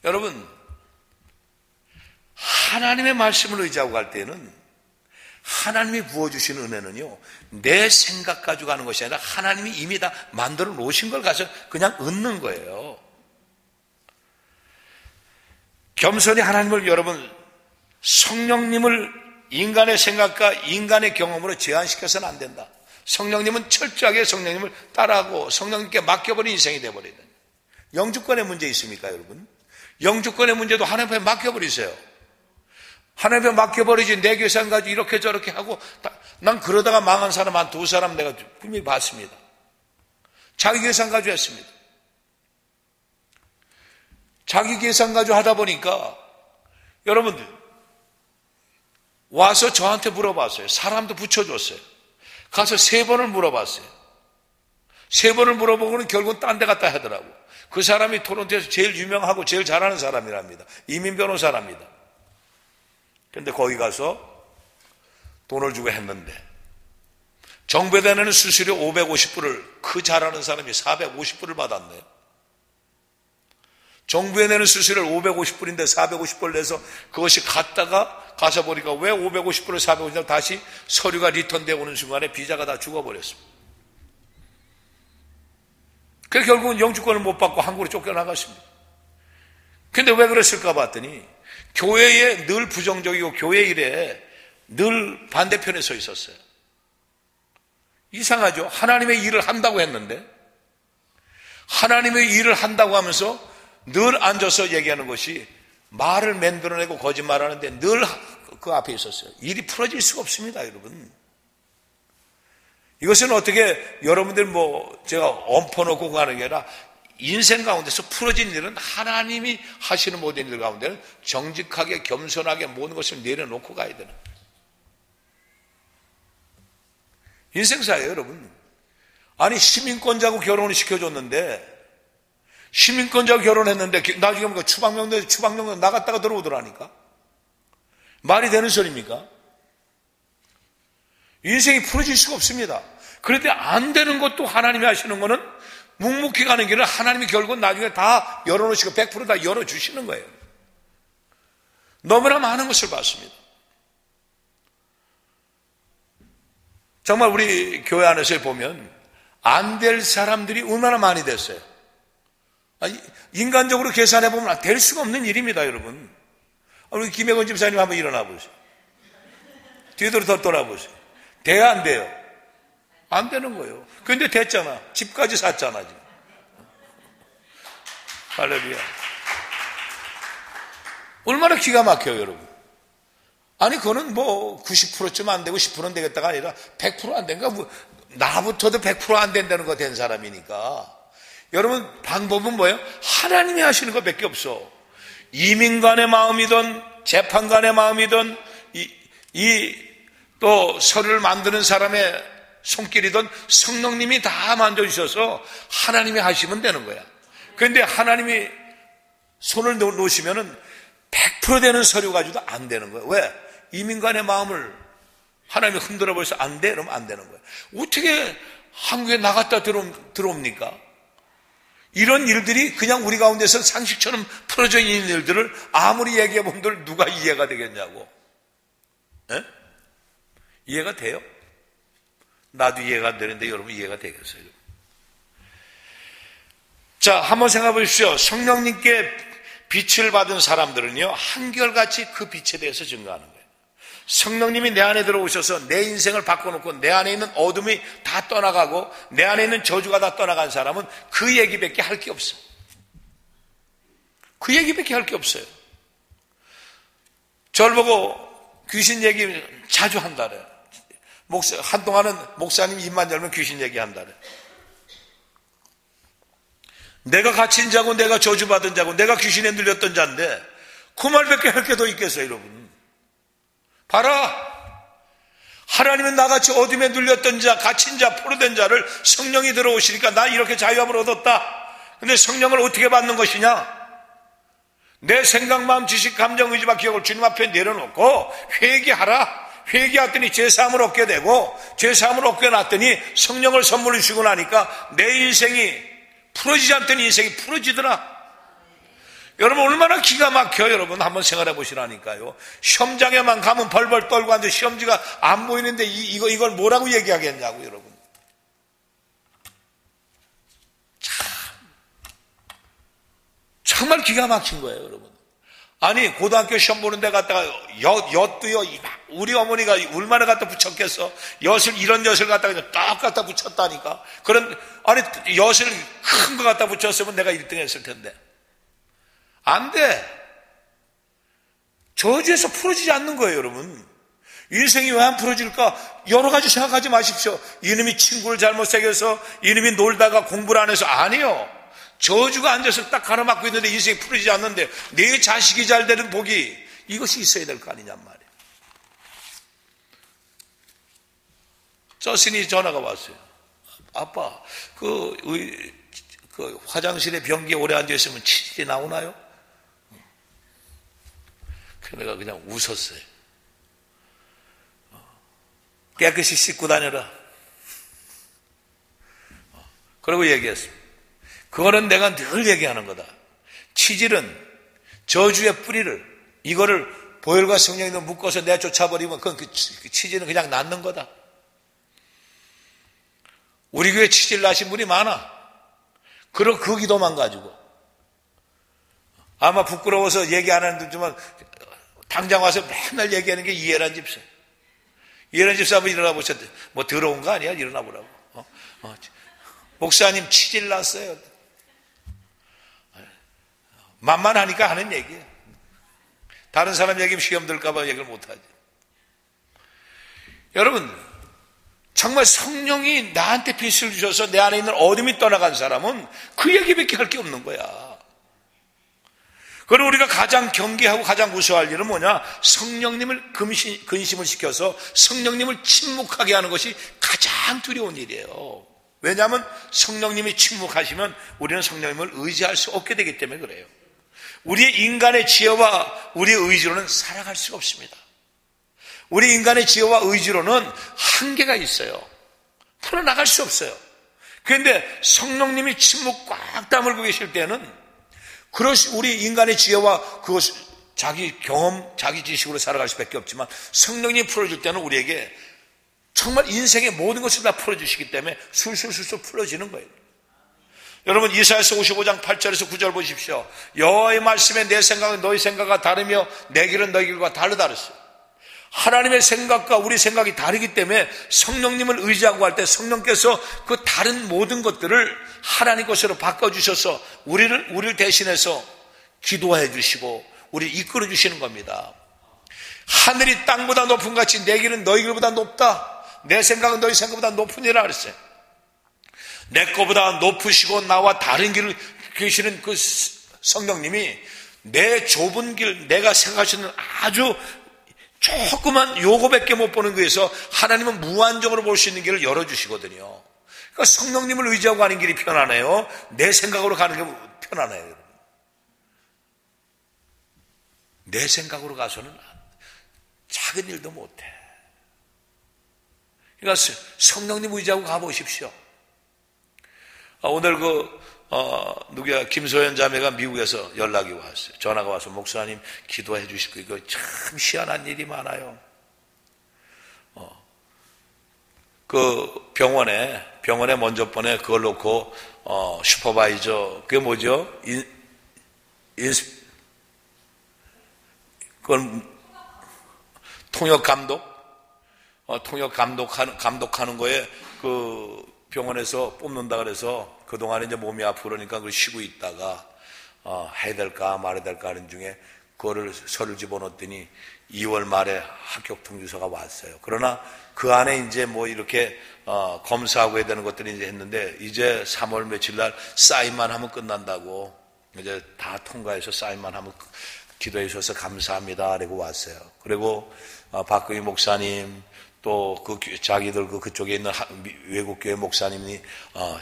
여러분, 하나님의 말씀을 의지하고 갈 때는 하나님이 부어주신 은혜는요, 내 생각 가지고 가는 것이 아니라 하나님이 이미 다 만들어 놓으신 걸 가서 그냥 얻는 거예요. 겸손히 하나님을 여러분, 성령님을 인간의 생각과 인간의 경험으로 제한시켜서는 안 된다. 성령님은 철저하게 성령님을 따라하고 성령님께 맡겨버린 인생이 되어버려야 돼요. 영주권의 문제 있습니까, 여러분? 영주권의 문제도 하나님 앞에 맡겨버리세요. 하나님께 맡겨버리지 내 계산 가지고 이렇게 저렇게 하고 난 그러다가 망한 사람 한 두 사람 내가 분명히 봤습니다. 자기 계산 가지고 했습니다. 자기 계산 가지고 하다 보니까 여러분들 와서 저한테 물어봤어요. 사람도 붙여줬어요. 가서 3번을 물어봤어요. 3번을 물어보고는 결국은 딴 데 갔다 하더라고. 그 사람이 토론토에서 제일 유명하고 제일 잘하는 사람이랍니다. 이민 변호사랍니다. 그런데 거기 가서 돈을 주고 했는데 정부에 내는 수수료 550불을 그 잘하는 사람이 450불을 받았네요. 정부에 내는 수수료를 550불인데 450불을 내서 그것이 갔다가 가서 보니까 왜 550불을 450불을 다시 서류가 리턴되어 오는 순간에 비자가 다 죽어버렸습니다. 그래서 결국은 영주권을 못 받고 한국으로 쫓겨나갔습니다. 근데 왜 그랬을까 봤더니 교회에 늘 부정적이고 교회 일에 늘 반대편에 서 있었어요. 이상하죠? 하나님의 일을 한다고 했는데 하나님의 일을 한다고 하면서 늘 앉아서 얘기하는 것이 말을 만들어내고 거짓말하는데 늘 그 앞에 있었어요. 일이 풀어질 수가 없습니다, 여러분. 이것은 어떻게 여러분들 제가 엎어놓고 가는 게 아니라 인생 가운데서 풀어진 일은 하나님이 하시는 모든 일 가운데는 정직하게 겸손하게 모든 것을 내려놓고 가야 되는 거예요. 인생사예요, 여러분. 아니 시민권자하고 결혼을 시켜줬는데 시민권자하고 결혼했는데 나중에 보니까 추방명단 나갔다가 들어오더라니까. 말이 되는 소리입니까? 인생이 풀어질 수가 없습니다. 그런데 안 되는 것도 하나님이 하시는 거는 묵묵히 가는 길은 하나님이 결국은 나중에 다 열어놓으시고 100% 다 열어주시는 거예요. 너무나 많은 것을 봤습니다. 정말 우리 교회 안에서 보면 안 될 사람들이 얼마나 많이 됐어요. 인간적으로 계산해 보면 될 수가 없는 일입니다, 여러분. 우리 김혜건 집사님 한번 일어나 보세요. 뒤로 더 돌아보세요. 돼야 안 돼요? 안 되는 거예요. 그런데 됐잖아. 집까지 샀잖아, 지금. 할렐루야. 얼마나 기가 막혀요, 여러분. 아니, 그거는 90%쯤 안 되고 10%는 되겠다가 아니라 100% 안 된가? 나부터도 100% 안 된다는 거 된 사람이니까. 여러분, 방법은 뭐예요? 하나님이 하시는 것밖에 없어. 이민관의 마음이든 재판관의 마음이든 또 서류를 만드는 사람의 손길이든 성령님이 다 만져주셔서 하나님이 하시면 되는 거야. 그런데 하나님이 손을 놓으시면은 100% 되는 서류 가지고도 안 되는 거예요. 왜? 이민관의 마음을 하나님이 흔들어 버려서 안 돼? 그러면 안 되는 거예요. 어떻게 한국에 나갔다 들어옵니까? 이런 일들이 그냥 우리 가운데서 상식처럼 풀어져 있는 일들을 아무리 얘기해 본들 누가 이해가 되겠냐고. 네? 이해가 돼요? 나도 이해가 안 되는데 여러분 이해가 되겠어요? 자, 한번 생각해 보십시오. 성령님께 빛을 받은 사람들은요, 한결같이 그 빛에 대해서 증거하는 거예요. 성령님이 내 안에 들어오셔서 내 인생을 바꿔놓고 내 안에 있는 어둠이 다 떠나가고 내 안에 있는 저주가 다 떠나간 사람은 그 얘기밖에 할 게 없어요. 그 얘기밖에 할 게 없어요. 저를 보고 귀신 얘기 자주 한다래. 한동안은 목사님 입만 열면 귀신 얘기한다래. 내가 갇힌 자고 내가 저주받은 자고 내가 귀신에 눌렸던 자인데 그 말밖에 할 게 더 있겠어요, 여러분. 봐라, 하나님은 나같이 어둠에 눌렸던 자, 갇힌 자, 포로된 자를 성령이 들어오시니까 나 이렇게 자유함을 얻었다. 근데 성령을 어떻게 받는 것이냐? 내 생각, 마음, 지식, 감정, 의지와 기억을 주님 앞에 내려놓고 회개하라. 회개했더니 죄사함을 얻게 되고 죄사함을 얻게 놨더니 성령을 선물로 주고 나니까 내 인생이 풀어지지 않던 인생이 풀어지더라. 여러분 얼마나 기가 막혀요. 여러분 한번 생각해 보시라니까요. 시험장에만 가면 벌벌 떨고 앉아 시험지가 안 보이는데 이걸 뭐라고 얘기하겠냐고. 여러분 정말 기가 막힌 거예요. 여러분 아니 고등학교 시험 보는 데 갔다가 엿도요 우리 어머니가 얼마나 갖다 붙였겠어. 이런 엿을 갖다가 딱 갖다 붙였다니까. 아니 엿을 큰 거 갖다 붙였으면 내가 1등 했을 텐데 안 돼. 저주에서 풀어지지 않는 거예요, 여러분. 인생이 왜 안 풀어질까? 여러 가지 생각하지 마십시오. 이놈이 친구를 잘못 새겨서, 이놈이 놀다가 공부를 안 해서. 아니요. 저주가 앉아서 딱 가로막고 있는데 인생이 풀어지지 않는데 내 자식이 잘 되는 복이, 이것이 있어야 될 거 아니냔 말이에요. 저신이 전화가 왔어요. 아빠, 그 화장실에 변기에 오래 앉아있으면 치질이 나오나요? 그래서 내가 그냥 웃었어요. 깨끗이 씻고 다녀라. 그리고 얘기했습니다. 그거는 내가 늘 얘기하는 거다. 치질은 저주의 뿌리를, 이거를 보혈과 성령으로 묶어서 내쫓아버리면 그 치질은 그냥 낫는 거다. 우리 교회 치질 나신 분이 많아. 그리고 그 기도만 가지고. 아마 부끄러워서 얘기 안 하는 듯지만 당장 와서 맨날 얘기하는 게 이해란 집사. 이해란 집사 한번 일어나 보셨대. 뭐 더러운 거 아니야? 일어나 보라고. 목사님 치질 났어요. 만만하니까 하는 얘기예요. 다른 사람 얘기면 시험 들까 봐 얘기를 못 하지. 여러분, 정말 성령이 나한테 빛을 주셔서 내 안에 있는 어둠이 떠나간 사람은 그 얘기밖에 할 게 없는 거야. 그리고 우리가 가장 경계하고 가장 무서워할 일은 뭐냐? 성령님을 근심을 시켜서 성령님을 침묵하게 하는 것이 가장 두려운 일이에요. 왜냐하면 성령님이 침묵하시면 우리는 성령님을 의지할 수 없게 되기 때문에 그래요. 우리의 인간의 지혜와 우리의 의지로는 살아갈 수가 없습니다. 우리 인간의 지혜와 의지로는 한계가 있어요. 풀어나갈 수 없어요. 그런데 성령님이 침묵 꽉 다물고 계실 때는 우리 인간의 지혜와 그것 자기 경험, 자기 지식으로 살아갈 수밖에 없지만 성령님이 풀어줄 때는 우리에게 정말 인생의 모든 것을 다 풀어주시기 때문에 술술술술 풀어지는 거예요. 여러분 이사야서 55장 8절에서 9절 보십시오. 여호와의 말씀에 내 생각은 너희 생각과 다르며 내 길은 너희 길과 다르다 그랬어요. 하나님의 생각과 우리 생각이 다르기 때문에 성령님을 의지하고 할 때 성령께서 그 다른 모든 것들을 하나님 것으로 바꿔주셔서 우리를 대신해서 기도해 주시고 우리를 이끌어 주시는 겁니다. 하늘이 땅보다 높은 같이 내 길은 너희 길보다 높다. 내 생각은 너희 생각보다 높으니라 그랬어요. 내 거보다 높으시고 나와 다른 길을 계시는 그 성령님이 내 좁은 길, 내가 생각하시는 아주 조그만 요거밖에 못 보는 거에서 하나님은 무한정으로 볼 수 있는 길을 열어주시거든요. 그러니까 성령님을 의지하고 가는 길이 편하네요. 내 생각으로 가는 게 편하네요. 내 생각으로 가서는 작은 일도 못해. 그러니까 성령님 의지하고 가보십시오. 오늘 김소연 자매가 미국에서 연락이 왔어요. 전화가 와서 목사님 기도해 주시고 이거 참 희한한 일이 많아요. 그 병원에 먼저 번에 그걸 놓고 슈퍼바이저 그게 뭐죠? 그건 통역 감독하는 거에 그 병원에서 뽑는다 그래서 그동안에 이제 몸이 아프고 그러니까 그걸 쉬고 있다가 해야 될까 말아야 될까 하는 중에 그거를 서류를 집어넣었더니 2월 말에 합격 통지서가 왔어요. 그러나 그 안에 이제 뭐 이렇게 검사하고 해야 되는 것들이 이제 했는데 이제 3월 며칠 날 사인만 하면 끝난다고 이제 다 통과해서 사인만 하면 기도해 주셔서 감사합니다. 라고 왔어요. 그리고 박근희 목사님 또 자기들 그쪽에 있는 외국 교회 목사님이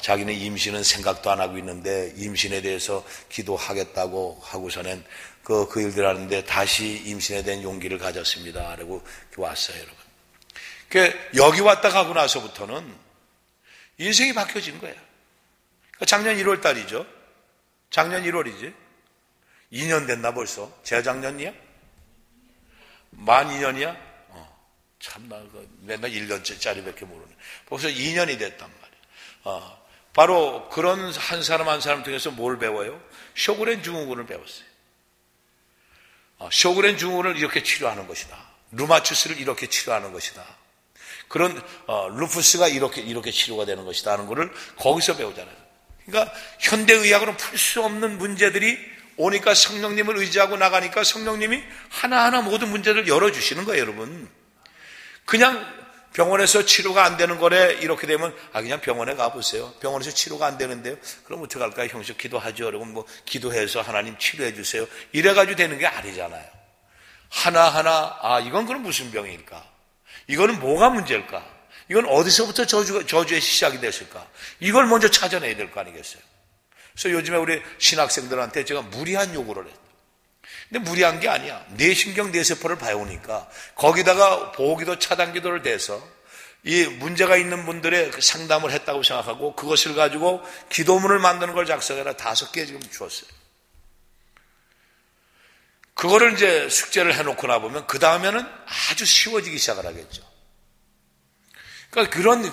자기는 임신은 생각도 안 하고 있는데 임신에 대해서 기도하겠다고 하고서는 그 일들 하는데 다시 임신에 대한 용기를 가졌습니다. 라고 왔어요, 여러분. 여기 왔다 가고 나서부터는 인생이 바뀌어진 거예요. 작년 1월 달이죠. 작년 1월이지. 2년 됐나 벌써? 재작년이야? 만 2년이야? 참나, 맨날 1년짜리밖에 모르네. 벌써 2년이 됐단 말이야. 바로 그런 한 사람 한 사람 통해서 뭘 배워요? 쇼그렌 증후군을 배웠어요. 쇼그렌 증후군을 이렇게 치료하는 것이다. 루마티스를 이렇게 치료하는 것이다. 그런 루푸스가 이렇게 치료가 되는 것이다 하는 것을 거기서 배우잖아요. 그러니까 현대의학으로는 풀 수 없는 문제들이 오니까 성령님을 의지하고 나가니까 성령님이 하나하나 모든 문제를 열어주시는 거예요, 여러분. 그냥 병원에서 치료가 안 되는 거래 이렇게 되면 그냥 병원에 가보세요. 병원에서 치료가 안 되는데요. 그럼 어떻게 할까요? 형식 기도하죠. 여러분 뭐 기도해서 하나님 치료해 주세요. 이래가지고 되는 게 아니잖아요. 하나하나 이건 그럼 무슨 병일까? 이거는 뭐가 문제일까? 이건 어디서부터 저주의 시작이 됐을까? 이걸 먼저 찾아내야 될 거 아니겠어요? 그래서 요즘에 우리 신학생들한테 제가 무리한 요구를 했어요. 근데 무리한 게 아니야. 뇌신경 뇌세포를 봐오니까 거기다가 보호기도 차단기도를 대서 이 문제가 있는 분들의 상담을 했다고 생각하고 그것을 가지고 기도문을 만드는 걸 작성해라 5개 지금 주었어요. 그거를 이제 숙제를 해놓고 나보면 그 다음에는 아주 쉬워지기 시작을 하겠죠. 그러니까 그런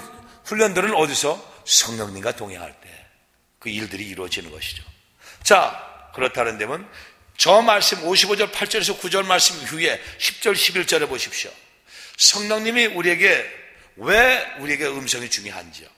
훈련들은 어디서? 성령님과 동행할 때 그 일들이 이루어지는 것이죠. 자, 그렇다는 데면 저 말씀 55절 8절에서 9절 말씀 후에 10절 11절에 보십시오. 성령님이 왜 우리에게 음성이 중요한지요.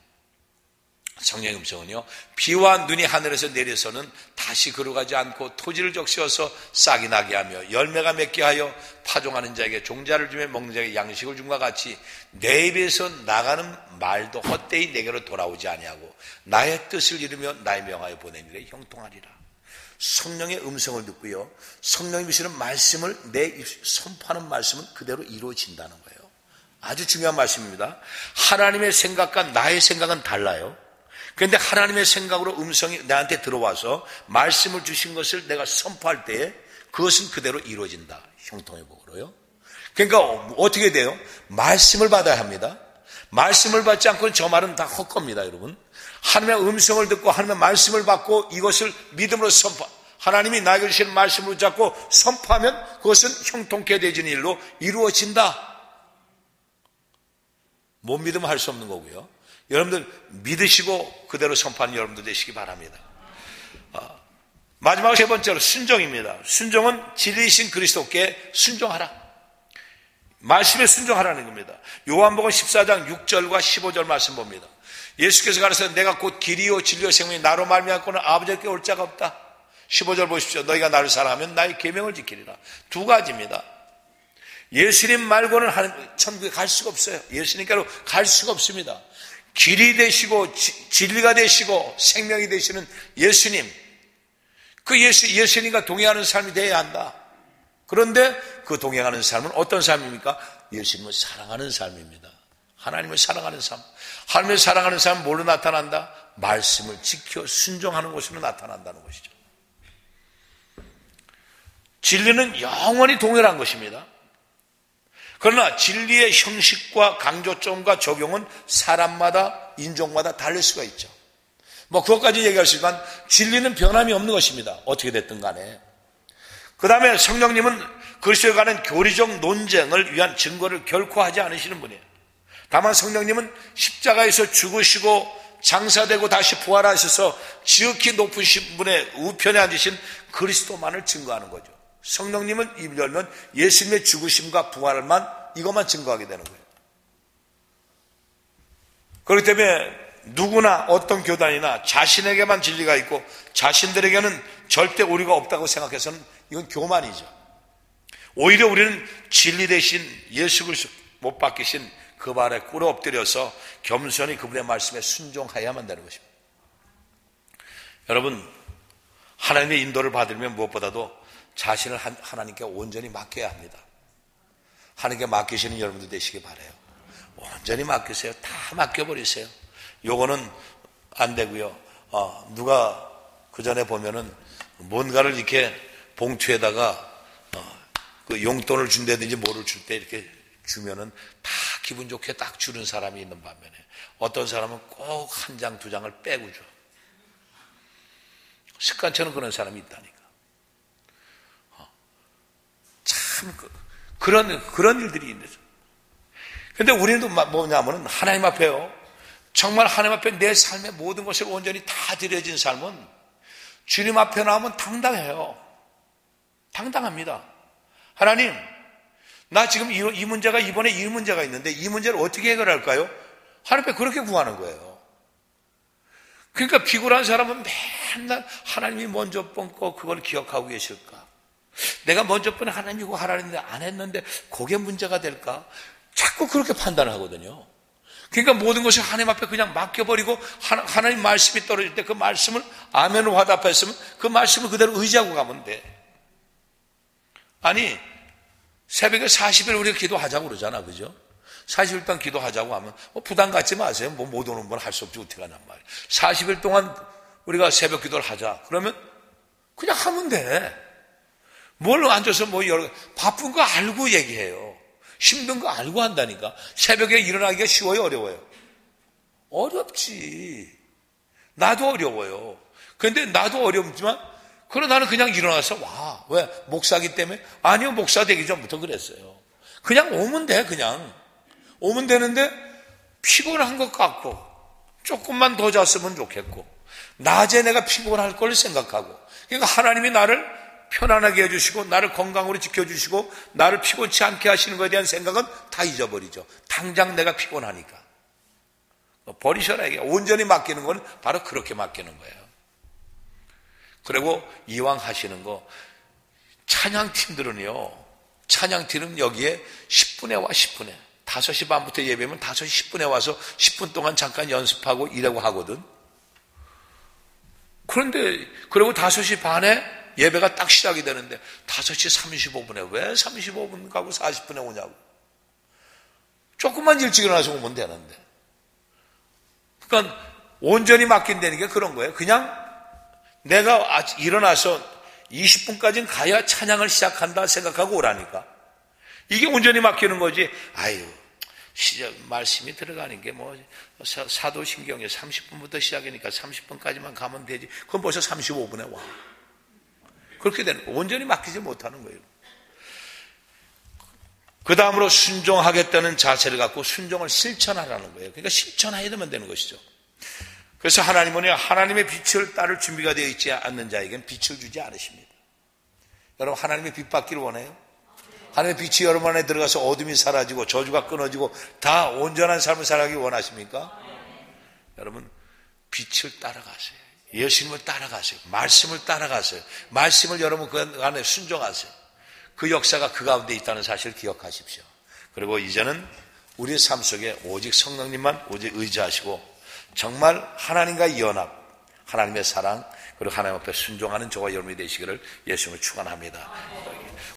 성령의 음성은요, 비와 눈이 하늘에서 내려서는 다시 걸어가지 않고 토지를 적시어서 싹이 나게 하며 열매가 맺게 하여 파종하는 자에게 종자를 주며 먹는 자에게 양식을 준 것 같이 내 입에서 나가는 말도 헛되이 내게로 돌아오지 아니하고 나의 뜻을 이루며 나의 명하여 보낸 일에 형통하리라. 성령의 음성을 듣고요, 성령이 주시는 말씀을 내 선포하는 말씀은 그대로 이루어진다는 거예요. 아주 중요한 말씀입니다. 하나님의 생각과 나의 생각은 달라요. 그런데 하나님의 생각으로 음성이 나한테 들어와서 말씀을 주신 것을 내가 선포할 때에 그것은 그대로 이루어진다. 형통의 복으로요. 그러니까 어떻게 돼요? 말씀을 받아야 합니다. 말씀을 받지 않고는 저 말은 다 헛겁니다, 여러분. 하나님의 음성을 듣고 하나님의 말씀을 받고 이것을 믿음으로 선포, 하나님이 나에게 주시는 말씀으로 잡고 선포하면 그것은 형통케 되어지는 일로 이루어진다. 못 믿으면 할 수 없는 거고요. 여러분들 믿으시고 그대로 선포하는 여러분들 되시기 바랍니다. 마지막 3번째로 순종입니다. 순종은 진리이신 그리스도께 순종하라. 말씀에 순종하라는 겁니다. 요한복음 14장 6절과 15절 말씀 봅니다. 예수께서 가라사대 내가 곧 길이요 진리요 생명이 나로 말미암고는 아버지께 올 자가 없다. 15절 보십시오. 너희가 나를 사랑하면 나의 계명을 지키리라. 2가지입니다. 예수님 말고는 천국에 갈 수가 없어요. 예수님께로 갈 수가 없습니다. 길이 되시고 진리가 되시고 생명이 되시는 예수님, 그 예수님과 동행하는 삶이 되어야 한다. 그런데 그 동행하는 삶은 어떤 삶입니까? 예수님을 사랑하는 삶입니다. 하나님을 사랑하는 삶. 하나님을 사랑하는 삶은 뭘로 나타난다? 말씀을 지켜 순종하는 것으로 나타난다는 것이죠. 진리는 영원히 동일한 것입니다. 그러나 진리의 형식과 강조점과 적용은 사람마다 인종마다 다를 수가 있죠. 그것까지 얘기할 수 있지만 진리는 변함이 없는 것입니다. 어떻게 됐든 간에. 그 다음에 성령님은 그리스도에 관한 교리적 논쟁을 위한 증거를 결코 하지 않으시는 분이에요. 다만 성령님은 십자가에서 죽으시고 장사되고 다시 부활하셔서 지극히 높으신 분의 우편에 앉으신 그리스도만을 증거하는 거죠. 성령님은 입을 열면 예수님의 죽으심과 부활만 이것만 증거하게 되는 거예요. 그렇기 때문에 누구나 어떤 교단이나 자신에게만 진리가 있고 자신들에게는 절대 오류가 없다고 생각해서는 이건 교만이죠. 오히려 우리는 진리 대신 예수 그리스도 못 박히신 그 발에 꿇어 엎드려서 겸손히 그분의 말씀에 순종해야만 되는 것입니다. 여러분, 하나님의 인도를 받으면 무엇보다도 자신을 하나님께 온전히 맡겨야 합니다. 하나님께 맡기시는 여러분들 되시기 바라요. 온전히 맡기세요. 다 맡겨버리세요. 요거는 안 되고요. 누가 그 전에 보면은 뭔가를 이렇게 봉투에다가 그 용돈을 준다든지 뭐를 줄 때 이렇게 주면은 다 기분 좋게 딱 주는 사람이 있는 반면에 어떤 사람은 꼭 1장 2장을 빼고 줘. 습관처럼 그런 사람이 있다니까. 참 그런 일들이 있는 거죠. 그런데 우리는 뭐냐면은 하나님 앞에요. 정말 하나님 앞에 내 삶의 모든 것을 온전히 다 드려진 삶은 주님 앞에 나오면 당당해요. 당당합니다. 하나님, 나 지금 이 문제가 이번에 이 문제가 있는데 이 문제를 어떻게 해결할까요? 하나님 앞에 그렇게 구하는 거예요. 그러니까 피곤한 사람은 맨날 하나님이 먼저 뻔고 그걸 기억하고 계실까? 내가 먼저 뻔 하나님이고 하나님인데 안 했는데 그게 문제가 될까? 자꾸 그렇게 판단을 하거든요. 그러니까 모든 것을 하나님 앞에 그냥 맡겨버리고 하나님 말씀이 떨어질 때 그 말씀을 아멘으로 화답했으면 그 말씀을 그대로 의지하고 가면 돼. 아니 새벽에 40일 우리가 기도하자고 그러잖아, 그죠? 40일 동안 기도하자고 하면 부담 갖지 마세요. 못 오는 건 할 수 없지 어떻게 하냔 말이에요. 40일 동안 우리가 새벽 기도를 하자. 그러면 그냥 하면 돼. 뭘 앉아서 바쁜 거 알고 얘기해요. 힘든 거 알고 한다니까. 새벽에 일어나기가 쉬워요, 어려워요? 어렵지. 나도 어려워요. 그런데 나도 어렵지만 그러나 나는 그냥 일어나서 와. 왜? 목사기 때문에? 아니요, 목사 되기 전부터 그랬어요. 그냥 오면 돼. 그냥 오면 되는데 피곤한 것 같고 조금만 더 잤으면 좋겠고 낮에 내가 피곤할 걸 생각하고, 그러니까 하나님이 나를 편안하게 해주시고 나를 건강으로 지켜주시고 나를 피곤치 않게 하시는 것에 대한 생각은 다 잊어버리죠. 당장 내가 피곤하니까 버리셔라. 이게 온전히 맡기는 건 바로 그렇게 맡기는 거예요. 그리고 이왕 하시는 거 찬양팀들은요, 찬양팀은 여기에 10분에 와. 10분에 5시 반부터 예배면 5시 10분에 와서 10분 동안 잠깐 연습하고 이러고 하거든. 그런데 그리고 5시 반에 예배가 딱 시작이 되는데 5시 35분에 왜 35분 가고 40분에 오냐고. 조금만 일찍 일어나서 오면 되는데. 그러니까 온전히 맡긴다는 게 그런 거예요. 그냥 내가 일어나서 20분까지는 가야 찬양을 시작한다 생각하고 오라니까. 이게 온전히 맡기는 거지. 아유, 말씀이 들어가는 게 사도신경에 30분부터 시작이니까 30분까지만 가면 되지. 그건 벌써 35분에 와. 그렇게 되는 거예요. 온전히 맡기지 못하는 거예요. 그 다음으로 순종하겠다는 자세를 갖고 순종을 실천하라는 거예요. 그러니까 실천해야 되는 것이죠. 그래서 하나님은 하나님의 빛을 따를 준비가 되어 있지 않는 자에게는 빛을 주지 않으십니다. 여러분, 하나님의 빛 받기를 원해요? 하나님의 빛이 여러분 안에 들어가서 어둠이 사라지고 저주가 끊어지고 다 온전한 삶을 살아가기 원하십니까? 여러분, 빛을 따라가세요. 예수님을 따라가세요. 말씀을 따라가세요. 말씀을 여러분 그 안에 순종하세요. 그 역사가 그 가운데 있다는 사실을 기억하십시오. 그리고 이제는 우리의 삶 속에 오직 성령님만 오직 의지하시고 정말 하나님과의 연합, 하나님의 사랑, 그리고 하나님 앞에 순종하는 저와 여러분이 되시기를 예수님을 축원합니다.